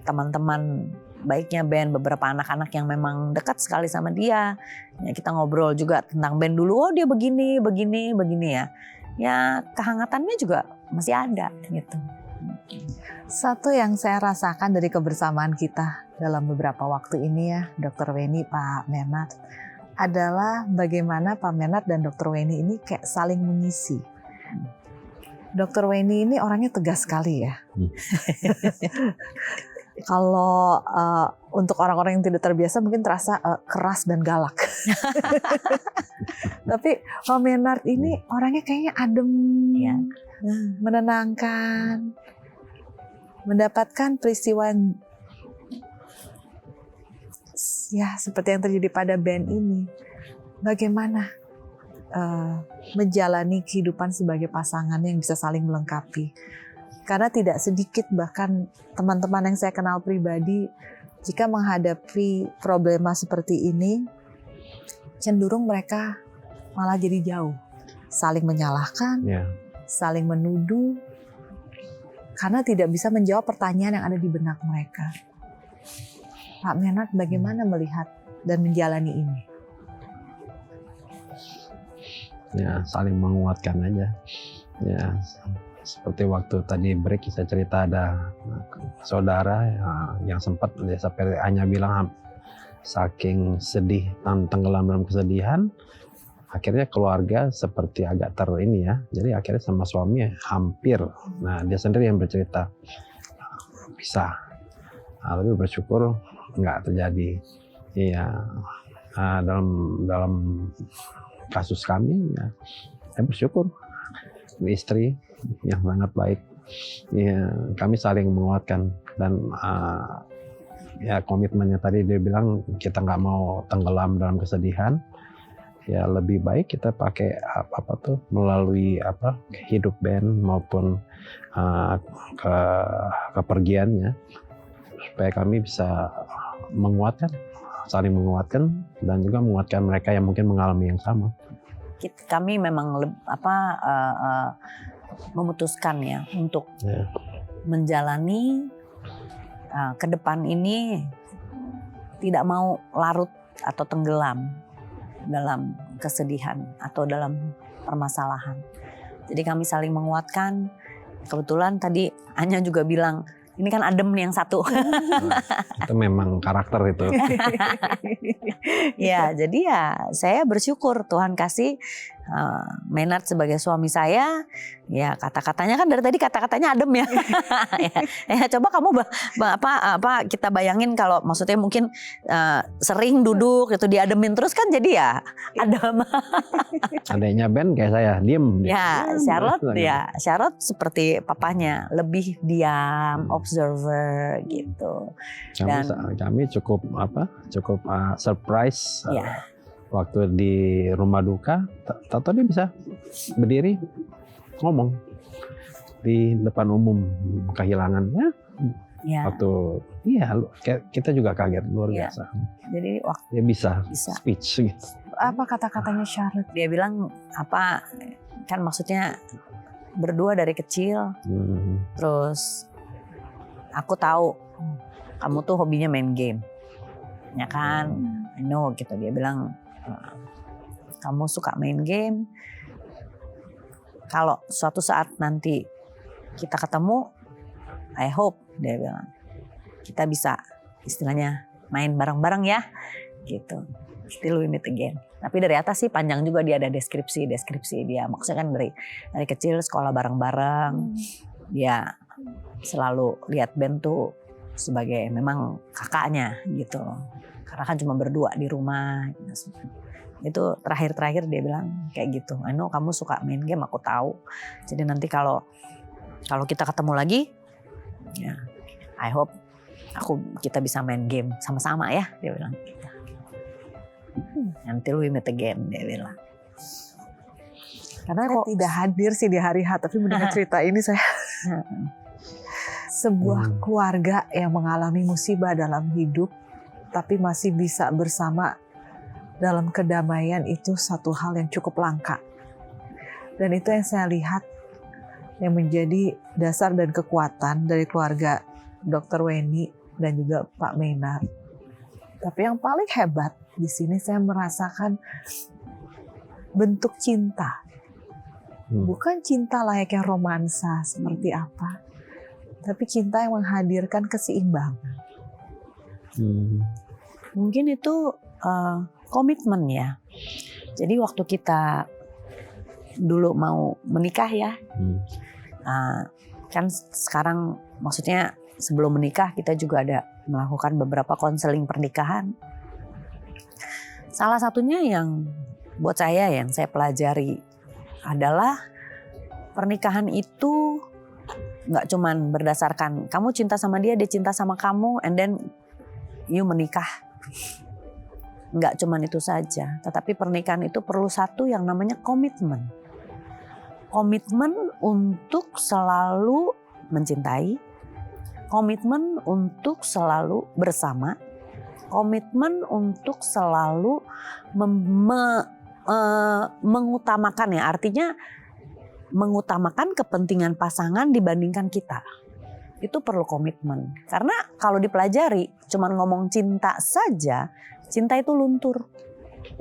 teman-teman baiknya Ben, beberapa anak-anak yang memang dekat sekali sama dia, ya kita ngobrol juga tentang Ben dulu, oh dia begini ya. Ya kehangatannya juga masih ada gitu. Satu yang saya rasakan dari kebersamaan kita dalam beberapa waktu ini ya, Dokter Weni, Pak Menat, adalah bagaimana Pak Menat dan Dokter Weni ini kayak saling mengisi. Dokter Weni ini orangnya tegas sekali ya. Kalau untuk orang-orang yang tidak terbiasa mungkin terasa keras dan galak. Tapi Pak Menat ini orangnya kayaknya adem, ya, menenangkan. Mendapatkan peristiwa yang ya seperti yang terjadi pada Ben ini. Bagaimana menjalani kehidupan sebagai pasangan yang bisa saling melengkapi. Karena tidak sedikit bahkan teman-teman yang saya kenal pribadi, jika menghadapi problema seperti ini, cenderung mereka malah jadi jauh. Saling menyalahkan, saling menuduh, karena tidak bisa menjawab pertanyaan yang ada di benak mereka. Pak Menat bagaimana melihat dan menjalani ini? Ya saling menguatkan aja. Ya seperti waktu tadi break saya cerita ada saudara yang sempat sampai hanya bilang saking sedih, tenggelam dalam kesedihan, akhirnya keluarga seperti agak jadi akhirnya sama suami hampir, nah dia sendiri yang bercerita bisa, tapi bersyukur nggak terjadi. Iya, dalam kasus kami ya saya bersyukur istri yang sangat baik. Ya, kami saling menguatkan dan ya komitmennya tadi dia bilang kita nggak mau tenggelam dalam kesedihan. Ya lebih baik kita pakai melalui hidup Ben maupun kepergiannya supaya kami bisa saling menguatkan dan juga menguatkan mereka yang mungkin mengalami yang sama. Kami memang memutuskan ya untuk menjalani ke depan ini tidak mau larut atau tenggelam dalam kesedihan atau dalam permasalahan. Jadi kami saling menguatkan. Kebetulan tadi Anya juga bilang, ini kan adem nih yang satu. Itu memang karakter itu. Ya, jadi ya saya bersyukur Tuhan kasih Menat sebagai suami saya. Ya kata-katanya kan dari tadi kata-katanya adem ya. Ya coba kamu kita bayangin kalau maksudnya mungkin sering duduk itu diademin terus kan jadi ya adem. Adanya Ben kayak saya diem. Ya Charlotte seperti papanya lebih diam, observer gitu. Kami cukup surprise. Waktu di rumah duka, tahu dia bisa berdiri ngomong di depan umum kehilangannya. Ya. Waktu kita juga kaget luar biasa. Jadi waktu dia bisa speech gitu. Apa kata-katanya Charlotte? Dia bilang kan maksudnya berdua dari kecil. Terus aku tahu kamu tuh hobinya main game. ya kan, I know gitu. Dia bilang kamu suka main game, kalau suatu saat nanti kita ketemu, I hope, dia bilang, kita bisa istilahnya main bareng-bareng ya, gitu. Still we meet again. Tapi dari atas sih panjang juga, dia ada deskripsi dia. Maksudnya kan dari kecil sekolah bareng-bareng, dia selalu lihat Ben tuh sebagai memang kakaknya gitu. Karena kan cuma berdua di rumah. Itu terakhir dia bilang kayak gitu. I know kamu suka main game, aku tahu. Jadi nanti kalau kita ketemu lagi, ya I hope kita bisa main game sama-sama ya, dia bilang. Until we meet again, dia bilang. Karena saya tidak hadir sih di hari H, tapi mendengar cerita ini saya sebuah keluarga yang mengalami musibah dalam hidup, tapi masih bisa bersama dalam kedamaian, itu satu hal yang cukup langka. Dan itu yang saya lihat yang menjadi dasar dan kekuatan dari keluarga Dr. Weni dan juga Pak Maynard. Tapi yang paling hebat di sini saya merasakan bentuk cinta. Bukan cinta layaknya romansa seperti apa, tapi cinta yang menghadirkan keseimbangan. Mungkin itu komitmen ya. Jadi waktu kita dulu mau menikah ya, kan sekarang maksudnya sebelum menikah kita juga ada melakukan beberapa konseling pernikahan. Salah satunya yang buat saya yang saya pelajari adalah pernikahan itu nggak cuman berdasarkan kamu cinta sama dia cinta sama kamu, and then you menikah. Nggak cuman itu saja, tetapi pernikahan itu perlu satu yang namanya komitmen. Komitmen untuk selalu mencintai, komitmen untuk selalu bersama, komitmen untuk selalu mengutamakan ya, artinya mengutamakan kepentingan pasangan dibandingkan kita. Itu perlu komitmen. Karena kalau dipelajari cuman ngomong cinta saja, cinta itu luntur.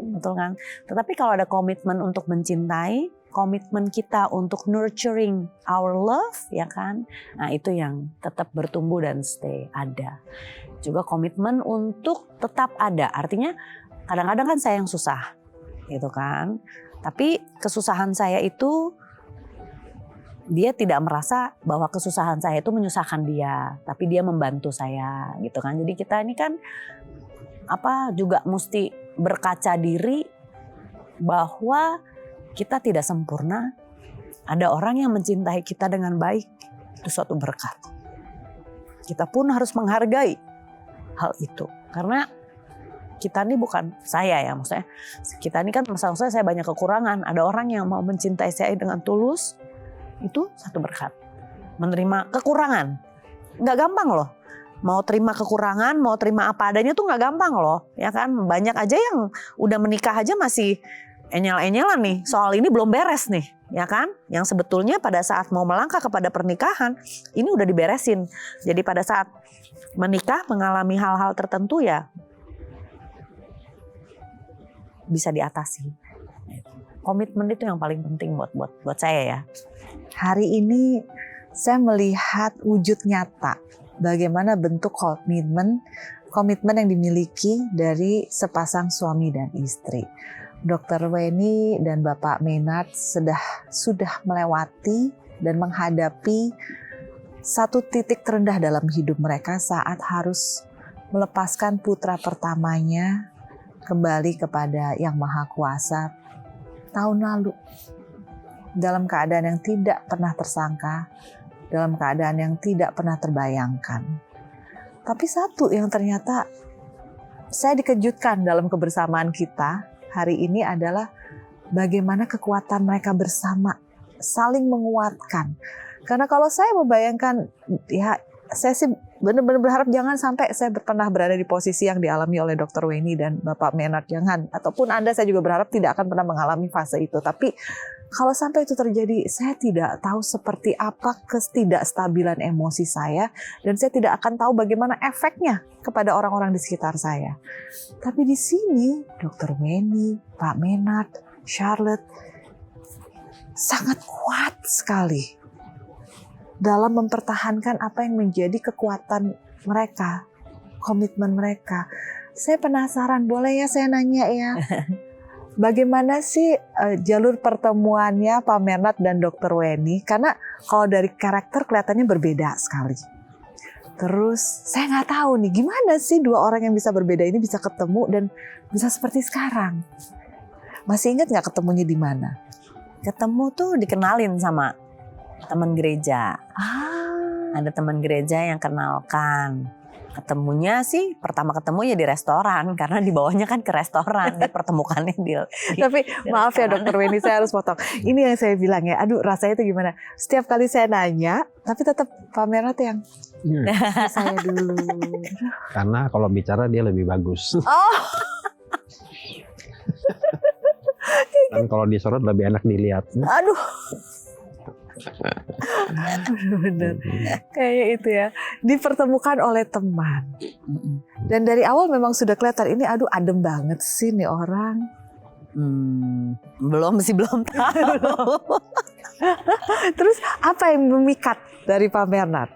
Betul kan? Tetapi kalau ada komitmen untuk mencintai, komitmen kita untuk nurturing our love, ya kan? Nah, itu yang tetap bertumbuh dan stay ada. Juga komitmen untuk tetap ada. Artinya kadang-kadang kan saya yang susah, gitu kan? Tapi kesusahan saya itu dia tidak merasa bahwa kesusahan saya itu menyusahkan dia, tapi dia membantu saya, gitu kan? Jadi kita ini kan juga mesti berkaca diri bahwa kita tidak sempurna. Ada orang yang mencintai kita dengan baik, itu suatu berkat. Kita pun harus menghargai hal itu, karena kita ini bukan saya ya, maksudnya kita ini kan maksudnya saya banyak kekurangan. Ada orang yang mau mencintai saya dengan tulus, itu satu berkat. Menerima kekurangan nggak gampang loh. Mau terima kekurangan, mau terima apa adanya tuh nggak gampang loh, ya kan? Banyak aja yang udah menikah aja masih enyel-enyelan nih, soal ini belum beres nih, ya kan? Yang sebetulnya pada saat mau melangkah kepada pernikahan, ini udah diberesin. Jadi pada saat menikah mengalami hal-hal tertentu ya bisa diatasi. Komitmen itu yang paling penting buat saya ya. Hari ini saya melihat wujud nyata bagaimana bentuk komitmen yang dimiliki dari sepasang suami dan istri. Dr. Weni dan Bapak Maynard sudah melewati dan menghadapi satu titik terendah dalam hidup mereka saat harus melepaskan putra pertamanya kembali kepada Yang Maha Kuasa tahun lalu. Dalam keadaan yang tidak pernah tersangka, dalam keadaan yang tidak pernah terbayangkan. Tapi satu yang ternyata saya dikejutkan dalam kebersamaan kita hari ini adalah bagaimana kekuatan mereka bersama, saling menguatkan. Karena kalau saya membayangkan, ya saya sih benar-benar berharap jangan sampai saya pernah berada di posisi yang dialami oleh Dr. Weni dan Bapak Maynard, jangan. Ataupun Anda, saya juga berharap tidak akan pernah mengalami fase itu. Tapi Kalau sampai itu terjadi, saya tidak tahu seperti apa ketidakstabilan emosi saya dan saya tidak akan tahu bagaimana efeknya kepada orang-orang di sekitar saya. Tapi di sini, Dr. Weni, Pak Menat, Charlotte sangat kuat sekali dalam mempertahankan apa yang menjadi kekuatan mereka, komitmen mereka. Saya penasaran, boleh ya saya nanya ya? Bagaimana sih jalur pertemuannya Pak Menat dan Dr. Weni? Karena kalau dari karakter kelihatannya berbeda sekali. Terus saya nggak tahu nih gimana sih dua orang yang bisa berbeda ini bisa ketemu dan bisa seperti sekarang. Masih ingat nggak ketemunya di mana? Ketemu tuh dikenalin sama teman gereja. Ah, Ada teman gereja yang kenalkan. Ketemunya sih pertama ketemu ya di restoran karena di bawahnya kan ke restoran, dipertemukannya di tapi maaf ya Dr. Weni, saya harus potong. Ini yang saya bilang ya, aduh rasanya itu gimana? Setiap kali saya nanya, tapi tetap Pak Menat yang saya dulu. Karena kalau bicara dia lebih bagus. Oh, Dan kalau disorot lebih enak dilihat. aduh. Benar-benar kayak itu ya, dipertemukan oleh teman. Dan dari awal memang sudah kelihatan ini aduh adem banget sih nih orang. Belum tahu. Terus apa yang memikat dari Pak Menat?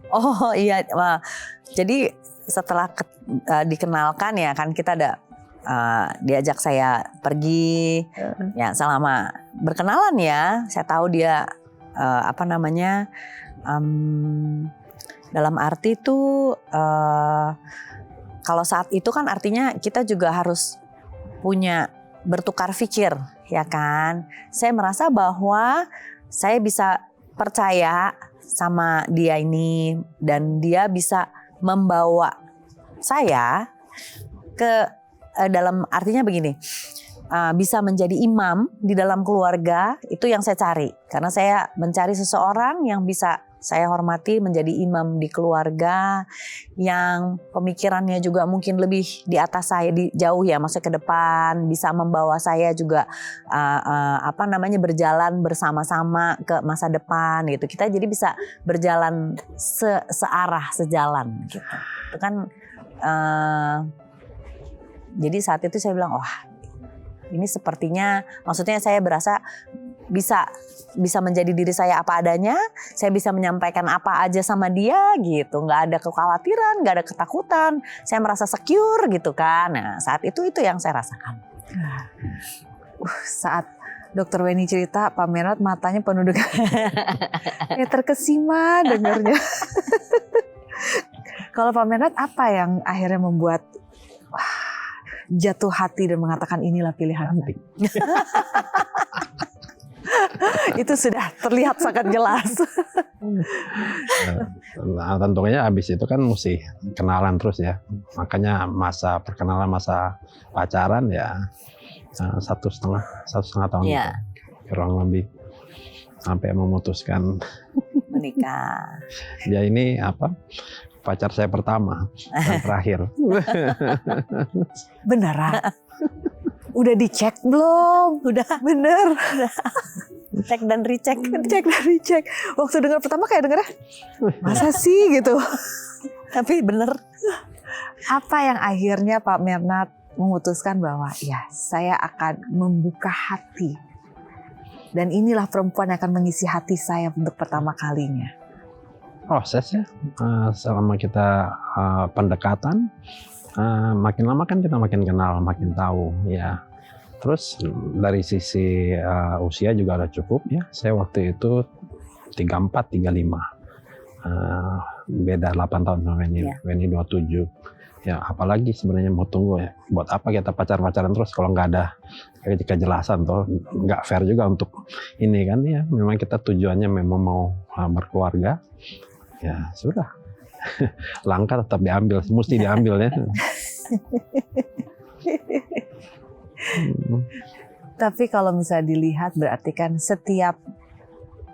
Oh iya, jadi setelah dikenalkan ya kan kita ada diajak saya pergi ya selama berkenalan ya saya tahu dia dalam arti itu kalau saat itu kan artinya kita juga harus punya bertukar pikir ya kan. Saya merasa bahwa saya bisa percaya sama dia ini dan dia bisa membawa saya ke dalam artinya begini, bisa menjadi imam di dalam keluarga itu yang saya cari. Karena saya mencari seseorang yang bisa saya hormati menjadi imam di keluarga, yang pemikirannya juga mungkin lebih di atas saya, jauh ya, maksudnya ke depan, bisa membawa saya juga berjalan bersama-sama ke masa depan gitu. Kita jadi bisa berjalan searah, sejalan gitu. Itu kan jadi saat itu saya bilang, wah ini sepertinya, maksudnya saya berasa bisa menjadi diri saya apa adanya, saya bisa menyampaikan apa aja sama dia gitu, nggak ada kekhawatiran, nggak ada ketakutan, saya merasa secure gitu kan. Nah saat itu yang saya rasakan. Saat Dr. Weni cerita, Pak Menat matanya penuh dengan ya terkesima dengarnya. Kalau Pak Menat apa yang akhirnya membuat jatuh hati dan mengatakan inilah pilihan? Itu sudah terlihat sangat jelas. Nah, tentunya habis itu kan mesti kenalan terus ya. Makanya masa perkenalan, masa pacaran ya 1,5 tahun Iya. kurang lebih sampai memutuskan Menikah. dia ini pacar saya pertama dan terakhir. Beneran? Udah dicek belum? Udah Bener. cek dan recheck. Cek dan dicek. Waktu dengar pertama kayak dengarnya, masa sih gitu? Tapi bener. Apa yang akhirnya Pak Menat memutuskan bahwa ya saya akan membuka hati. Dan inilah perempuan yang akan mengisi hati saya untuk pertama kalinya. Prosesnya selama kita pendekatan, makin lama kan kita makin kenal, makin tahu ya. Terus dari sisi usia juga udah cukup ya. Saya waktu itu 34, 35. Beda 8 tahun sama Weni. Ya. Weni 27. Ya apalagi sebenarnya mau tunggu ya. Buat apa kita pacaran terus kalau nggak ada kejelasan toh, nggak fair juga untuk ini kan ya. Memang kita tujuannya memang mau berkeluarga. Ya sudah. Langkah tetap diambil, mesti diambil ya. Tapi kalau misalnya dilihat berarti kan setiap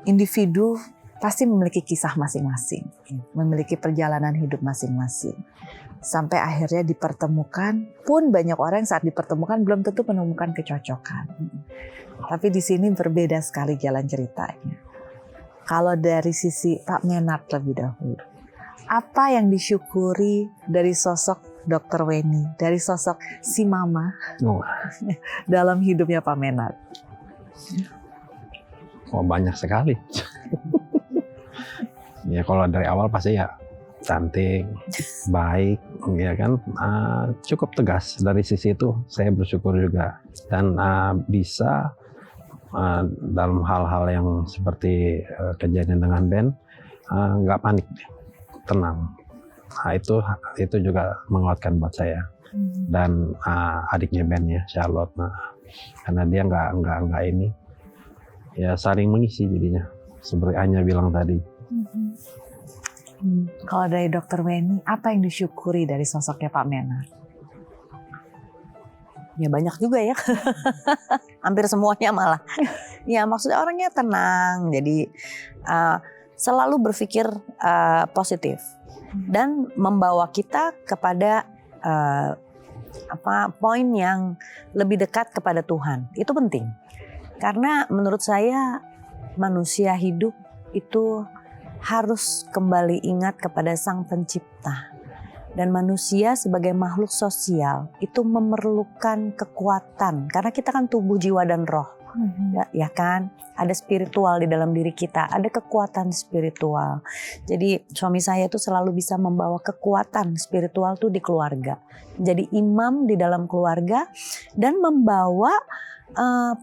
individu pasti memiliki kisah masing-masing, memiliki perjalanan hidup masing-masing. sampai akhirnya dipertemukan. Pun banyak orang yang saat dipertemukan belum tentu menemukan kecocokan. Tapi di sini berbeda sekali jalan ceritanya. Kalau dari sisi Pak Menard lebih dahulu, apa yang disyukuri dari sosok Dr. Weni, dari sosok si mama dalam hidupnya Pak Menard? Banyak sekali. Ya kalau dari awal pasti ya cantik, baik, ya kan, cukup tegas dari sisi itu. Saya bersyukur juga dan bisa dalam hal-hal yang seperti kejadian dengan Ben nggak panik, tenang. Nah, itu juga menguatkan buat saya dan adiknya Ben ya, Charlotte. Nah, karena dia nggak ini, ya saling mengisi jadinya. Seperti Anya bilang tadi. Kalau dari Dr. Weni, apa yang disyukuri dari sosoknya Pak Menard? Ya banyak juga ya, hampir semuanya malah. Ya maksudnya orangnya tenang, jadi selalu berpikir positif dan membawa kita kepada poin yang lebih dekat kepada Tuhan. Itu penting, karena menurut saya manusia hidup itu harus kembali ingat kepada Sang Pencipta. Dan manusia sebagai makhluk sosial itu memerlukan kekuatan. Karena kita kan tubuh, jiwa, dan roh. Ya kan? Ada spiritual di dalam diri kita. Ada kekuatan spiritual. Jadi suami saya itu selalu bisa membawa kekuatan spiritual tuh di keluarga. Jadi imam di dalam keluarga. Dan membawa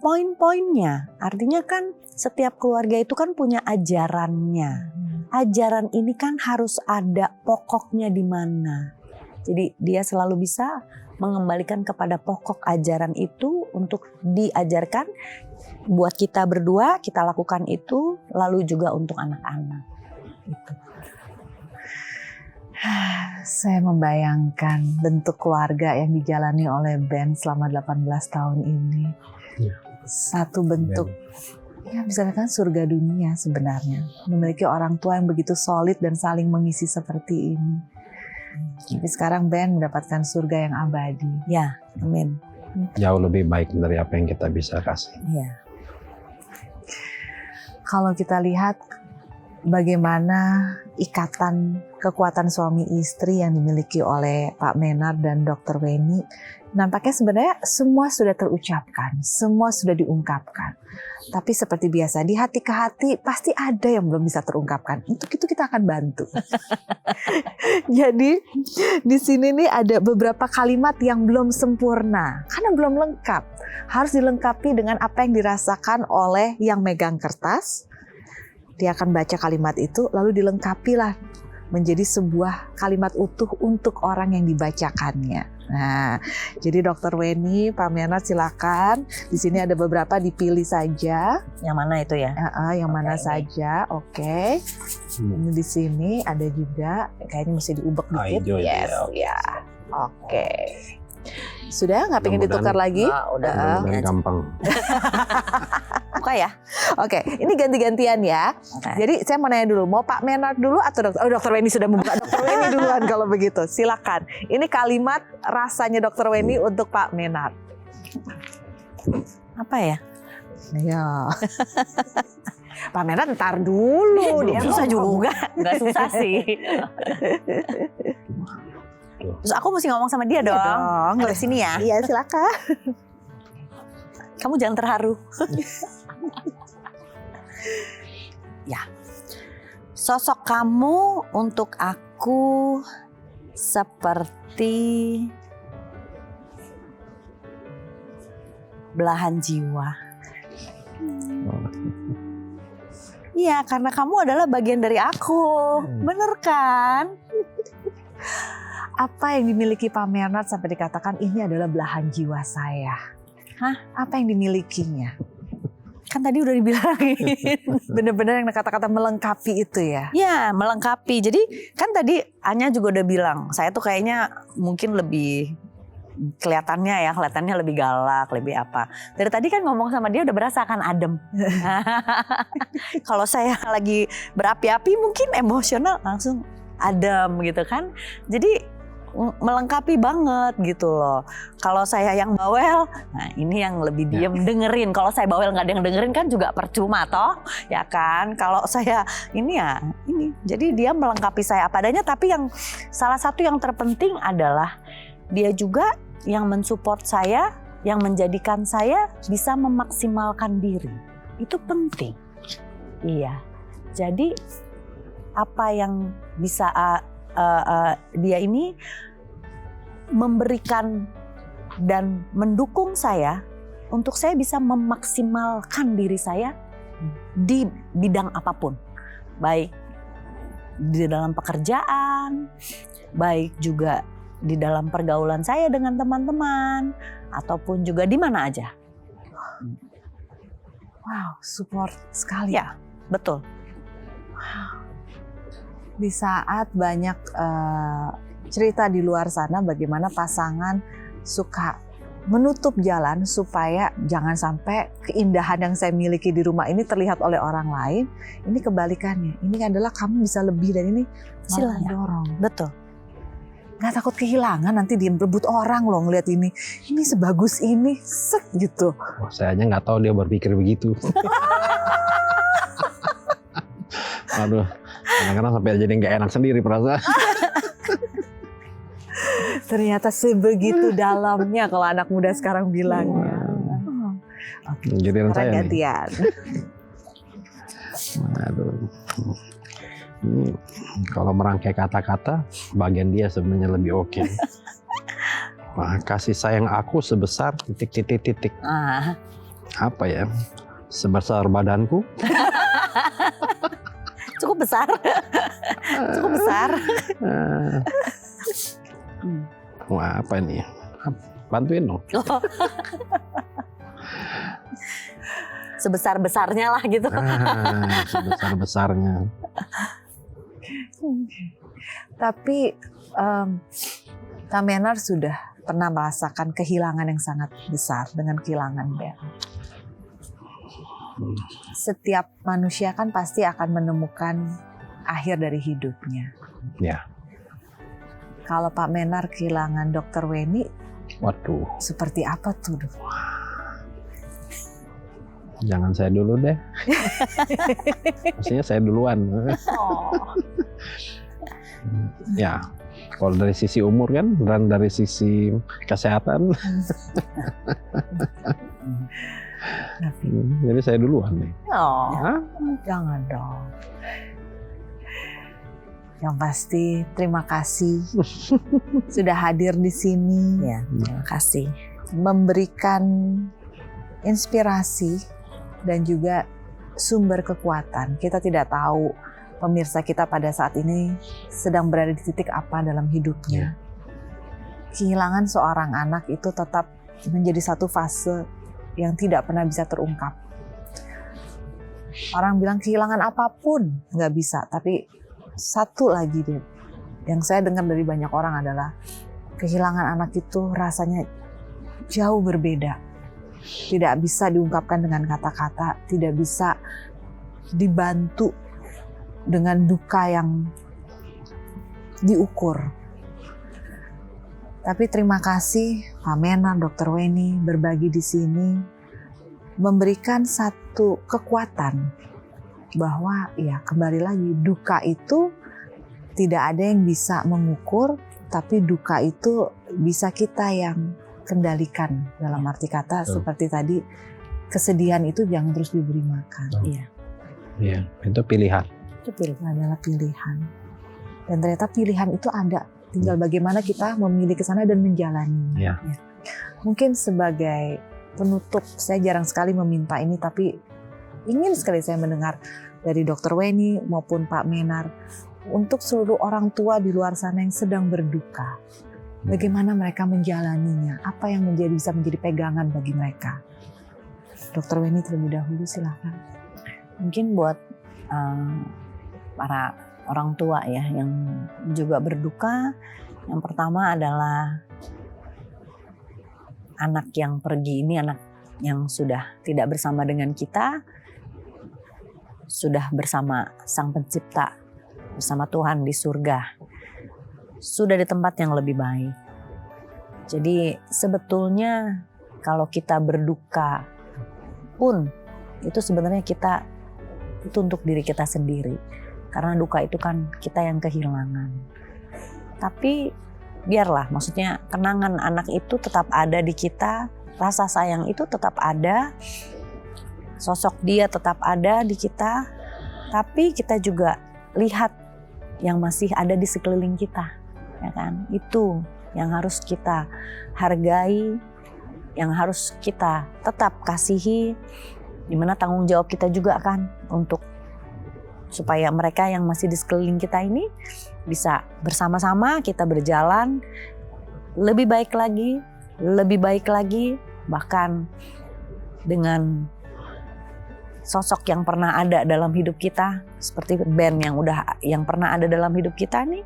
poin-poinnya. Artinya kan setiap keluarga itu kan punya ajarannya. Ajaran ini kan harus ada pokoknya di mana. Jadi dia selalu bisa mengembalikan kepada pokok ajaran itu untuk diajarkan buat kita berdua, kita lakukan itu, lalu juga untuk anak-anak. Gitu. Saya membayangkan bentuk keluarga yang dijalani oleh Ben selama 18 tahun ini. Ya. Satu bentuk ya bisa dikatakan surga dunia sebenarnya. Memiliki orang tua yang begitu solid dan saling mengisi seperti ini. Tapi sekarang Ben mendapatkan surga yang abadi. Ya, amin. Jauh lebih baik dari apa yang kita bisa kasih. Ya. Kalau kita lihat bagaimana ikatan kekuatan suami istri yang dimiliki oleh Pak Menard dan Dr. Weni, nampaknya sebenarnya semua sudah terucapkan, semua sudah diungkapkan. Tapi seperti biasa di hati ke hati pasti ada yang belum bisa terungkapkan. Untuk itu kita akan bantu. Jadi di sini nih ada beberapa kalimat yang belum sempurna karena belum lengkap. Harus dilengkapi dengan apa yang dirasakan oleh yang megang kertas. Dia akan baca kalimat itu lalu dilengkapilah menjadi sebuah kalimat utuh untuk orang yang dibacakannya. Nah, jadi Dr. Weni, Pak Menard silakan. Di sini ada beberapa, dipilih saja. Yang mana itu ya? Yang mana saja, oke. Ini di sini ada juga, kayaknya mesti diubek dikit. Yes, ya. Oke. Sudah nggak pengen ditukar lagi? Udah. Gampang. Buka ya? Oke, ini ganti-gantian ya. Okay. Jadi saya mau nanya dulu, mau Pak Menard dulu atau Dr. Weni sudah membuka? Dr. Weni duluan kalau begitu, silakan. Ini kalimat rasanya Dr. Weni untuk Pak Menard. Apa ya? Ya. Pak Menard ntar dulu. Dia susah juga. Nggak susah sih. Terus aku mesti ngomong sama dia dong. Ada sini ya. Iya, silakan. Kamu jangan terharu. Ya. Sosok kamu untuk aku seperti belahan jiwa. Iya, karena kamu adalah bagian dari aku. Bener kan? Apa yang dimiliki Pak Menard sampai dikatakan ini adalah belahan jiwa saya? Hah? Apa yang dimilikinya? Kan tadi udah dibilangin. Benar-benar yang kata-kata melengkapi itu ya? Ya, melengkapi. Jadi kan tadi Anya juga udah bilang, saya tuh kayaknya mungkin lebih kelihatannya lebih galak, lebih apa. Dari tadi kan ngomong sama dia udah berasa kan adem. Kalau saya lagi berapi-api mungkin emosional langsung adem gitu kan. Jadi melengkapi banget gitu loh. Kalau saya yang bawel, nah ini yang lebih diem dengerin. Kalau saya bawel nggak ada yang dengerin kan juga percuma toh, ya kan. Kalau saya ini ya ini, jadi dia melengkapi saya apa adanya. Tapi yang salah satu yang terpenting adalah dia juga yang mensupport saya, yang menjadikan saya bisa memaksimalkan diri. Itu penting. Iya. Jadi apa yang bisa dia ini memberikan dan mendukung saya untuk saya bisa memaksimalkan diri saya di bidang apapun, baik di dalam pekerjaan, baik juga di dalam pergaulan saya dengan teman-teman, ataupun juga di mana aja. Wow, support sekali. Ya, betul. Di saat banyak cerita di luar sana bagaimana pasangan suka menutup jalan supaya jangan sampai keindahan yang saya miliki di rumah ini terlihat oleh orang lain. Ini kebalikannya. Ini adalah kamu bisa lebih dan ini malah dorong. Betul. Nggak takut kehilangan, nanti dia berebut orang loh ngeliat ini. Ini sebagus ini, set gitu. Wah, saya aja nggak tahu dia berpikir begitu. Aduh, kadang-kadang sampai jadi nggak enak sendiri perasaan. Ternyata sebegitu dalamnya kalau anak muda sekarang bilangnya. Giliran saya nih. Gantian. Aduh. Kalau merangkai kata-kata, bagian dia sebenarnya lebih oke. Wah, kasih sayang aku sebesar titik. Apa ya? Sebesar badanku. Cukup besar. Cukup besar. Wah, apa ini? Bantuin dong. Sebesar-besarnya lah gitu. Sebesar-besarnya. Tapi Kak Menar sudah pernah merasakan kehilangan yang sangat besar dengan kehilangan Ben. Setiap manusia kan pasti akan menemukan akhir dari hidupnya. Ya. Kalau Pak Menar kehilangan Dr. Weni, Waduh. seperti apa tuh? Jangan saya dulu deh. Maksudnya saya duluan. Ya, kalau dari sisi umur kan, dan dari sisi kesehatan. Jadi saya duluan nih. Jangan dong. Yang pasti terima kasih sudah hadir di sini. Ya, terima kasih. Memberikan inspirasi dan juga sumber kekuatan. Kita tidak tahu pemirsa kita pada saat ini sedang berada di titik apa dalam hidupnya. Kehilangan seorang anak itu tetap menjadi satu fase yang tidak pernah bisa terungkap. Orang bilang kehilangan apapun nggak bisa, tapi satu lagi deh yang saya dengar dari banyak orang adalah kehilangan anak itu rasanya jauh berbeda. Tidak bisa diungkapkan dengan kata-kata, tidak bisa dibantu dengan duka yang diukur. Tapi terima kasih Pak Menar, Dr. Weni berbagi di sini, memberikan satu kekuatan bahwa ya kembali lagi duka itu tidak ada yang bisa mengukur, tapi duka itu bisa kita yang kendalikan dalam arti kata. Seperti tadi, kesedihan itu jangan terus diberi makan. Iya, itu pilihan. Itu adalah pilihan. Dan ternyata pilihan itu ada. Tinggal bagaimana kita memilih ke sana dan menjalani. Ya. Mungkin sebagai penutup, saya jarang sekali meminta ini, tapi ingin sekali saya mendengar dari Dr. Weni maupun Pak Menar untuk seluruh orang tua di luar sana yang sedang berduka. Bagaimana mereka menjalaninya? Apa yang bisa menjadi pegangan bagi mereka? Dr. Weni terlebih dahulu, silakan. Mungkin buat para orang tua ya yang juga berduka, yang pertama adalah anak yang pergi ini, anak yang sudah tidak bersama dengan kita, sudah bersama Sang Pencipta, bersama Tuhan di surga. sudah di tempat yang lebih baik. Jadi sebetulnya kalau kita berduka pun itu sebenarnya kita itu untuk diri kita sendiri. Karena duka itu kan kita yang kehilangan. Tapi biarlah, maksudnya kenangan anak itu tetap ada di kita, rasa sayang itu tetap ada, sosok dia tetap ada di kita, tapi kita juga lihat yang masih ada di sekeliling kita, ya kan? Itu yang harus kita hargai, yang harus kita tetap kasihi, dimana tanggung jawab kita juga kan untuk supaya mereka yang masih di sekeliling kita ini bisa bersama-sama kita berjalan lebih baik lagi, bahkan dengan sosok yang pernah ada dalam hidup kita seperti Ben yang pernah ada dalam hidup kita nih,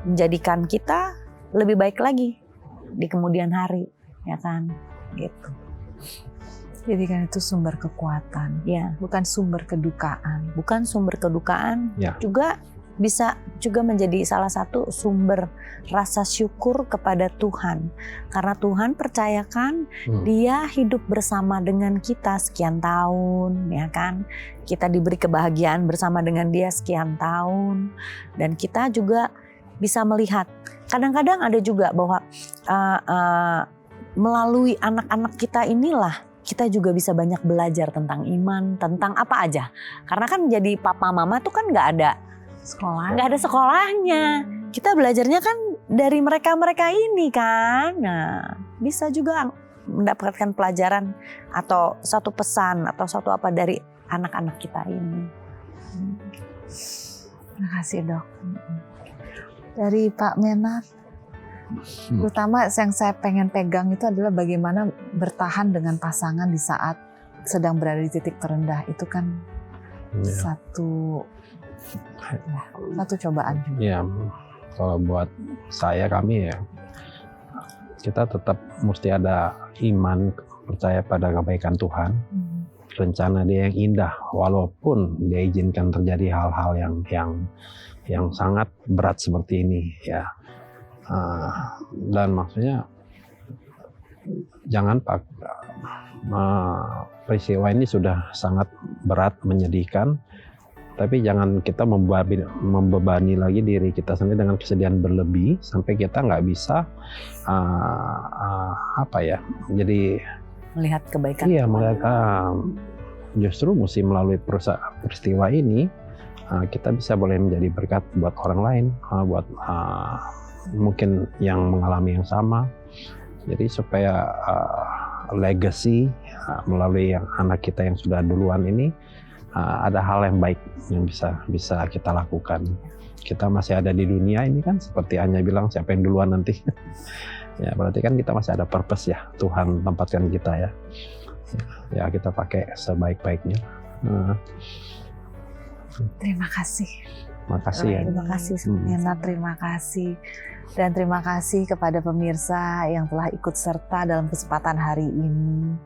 menjadikan kita lebih baik lagi di kemudian hari, ya kan, gitu. Jadi kan itu sumber kekuatan, Ya, bukan sumber kedukaan. bukan sumber kedukaan, Ya. juga bisa juga menjadi salah satu sumber rasa syukur kepada Tuhan. Karena Tuhan percayakan Dia hidup bersama dengan kita sekian tahun, ya kan? Kita diberi kebahagiaan bersama dengan Dia sekian tahun, dan kita juga bisa melihat. Kadang-kadang ada juga bahwa melalui anak-anak kita inilah kita juga bisa banyak belajar tentang iman, tentang apa aja. Karena kan jadi papa mama tuh kan nggak ada sekolahnya. Kita belajarnya kan dari mereka ini kan. Nah, bisa juga mendapatkan pelajaran atau satu pesan atau satu apa dari anak-anak kita ini. Terima kasih, Dok. Dari Pak Menar, terutama yang saya pengen pegang itu adalah bagaimana bertahan dengan pasangan di saat sedang berada di titik terendah. Itu kan satu cobaan juga. Ya, kalau buat kami ya, kita tetap mesti ada iman, percaya pada kebaikan Tuhan, rencana Dia yang indah, walaupun Dia izinkan terjadi hal-hal yang sangat berat seperti ini, ya. Dan maksudnya jangan peristiwa ini sudah sangat berat, menyedihkan, tapi jangan kita membebani lagi diri kita sendiri dengan kesedihan berlebih sampai kita nggak bisa jadi Melihat kebaikan. iya, melihat justru mesti melalui peristiwa ini kita bisa boleh menjadi berkat buat orang lain, buat mungkin yang mengalami yang sama. Jadi supaya legacy melalui yang anak kita yang sudah duluan ini ada hal yang baik yang bisa kita lakukan. Kita masih ada di dunia ini kan, seperti Anya bilang, siapa yang duluan nanti. Ya berarti kan kita masih ada purpose ya, Tuhan tempatkan kita ya. Ya kita pakai sebaik-baiknya. Terima kasih. Makasih ya. Terima kasih Menar, terima kasih. Dan terima kasih kepada pemirsa yang telah ikut serta dalam kesempatan hari ini.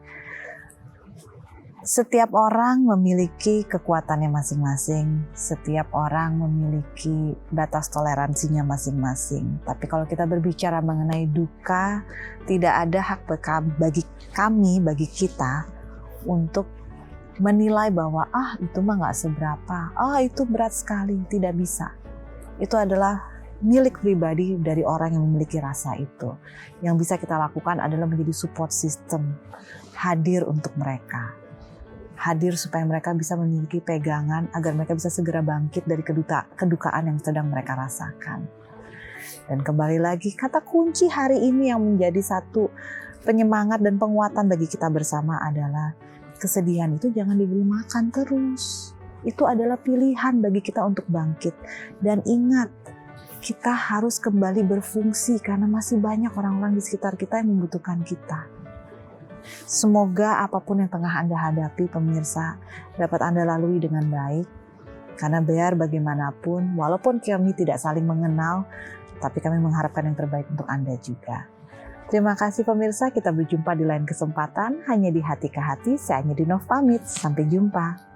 Setiap orang memiliki kekuatannya masing-masing. Setiap orang memiliki batas toleransinya masing-masing. Tapi kalau kita berbicara mengenai duka, tidak ada hak bagi kita untuk menilai bahwa itu mah nggak seberapa, itu berat sekali. Tidak bisa. Itu adalah milik pribadi dari orang yang memiliki rasa itu. Yang bisa kita lakukan adalah menjadi support system, hadir untuk mereka. Hadir supaya mereka bisa memiliki pegangan agar mereka bisa segera bangkit dari kedukaan yang sedang mereka rasakan. Dan kembali lagi, kata kunci hari ini yang menjadi satu penyemangat dan penguatan bagi kita bersama adalah kesedihan itu jangan diberi makan terus. Itu adalah pilihan bagi kita untuk bangkit. Dan ingat, kita harus kembali berfungsi karena masih banyak orang-orang di sekitar kita yang membutuhkan kita. Semoga apapun yang tengah Anda hadapi, pemirsa, dapat Anda lalui dengan baik. Karena biar bagaimanapun, walaupun kami tidak saling mengenal, tapi kami mengharapkan yang terbaik untuk Anda juga. Terima kasih pemirsa, kita berjumpa di lain kesempatan, hanya di Hati ke Hati. Saya Anya Dinov pamit, sampai jumpa.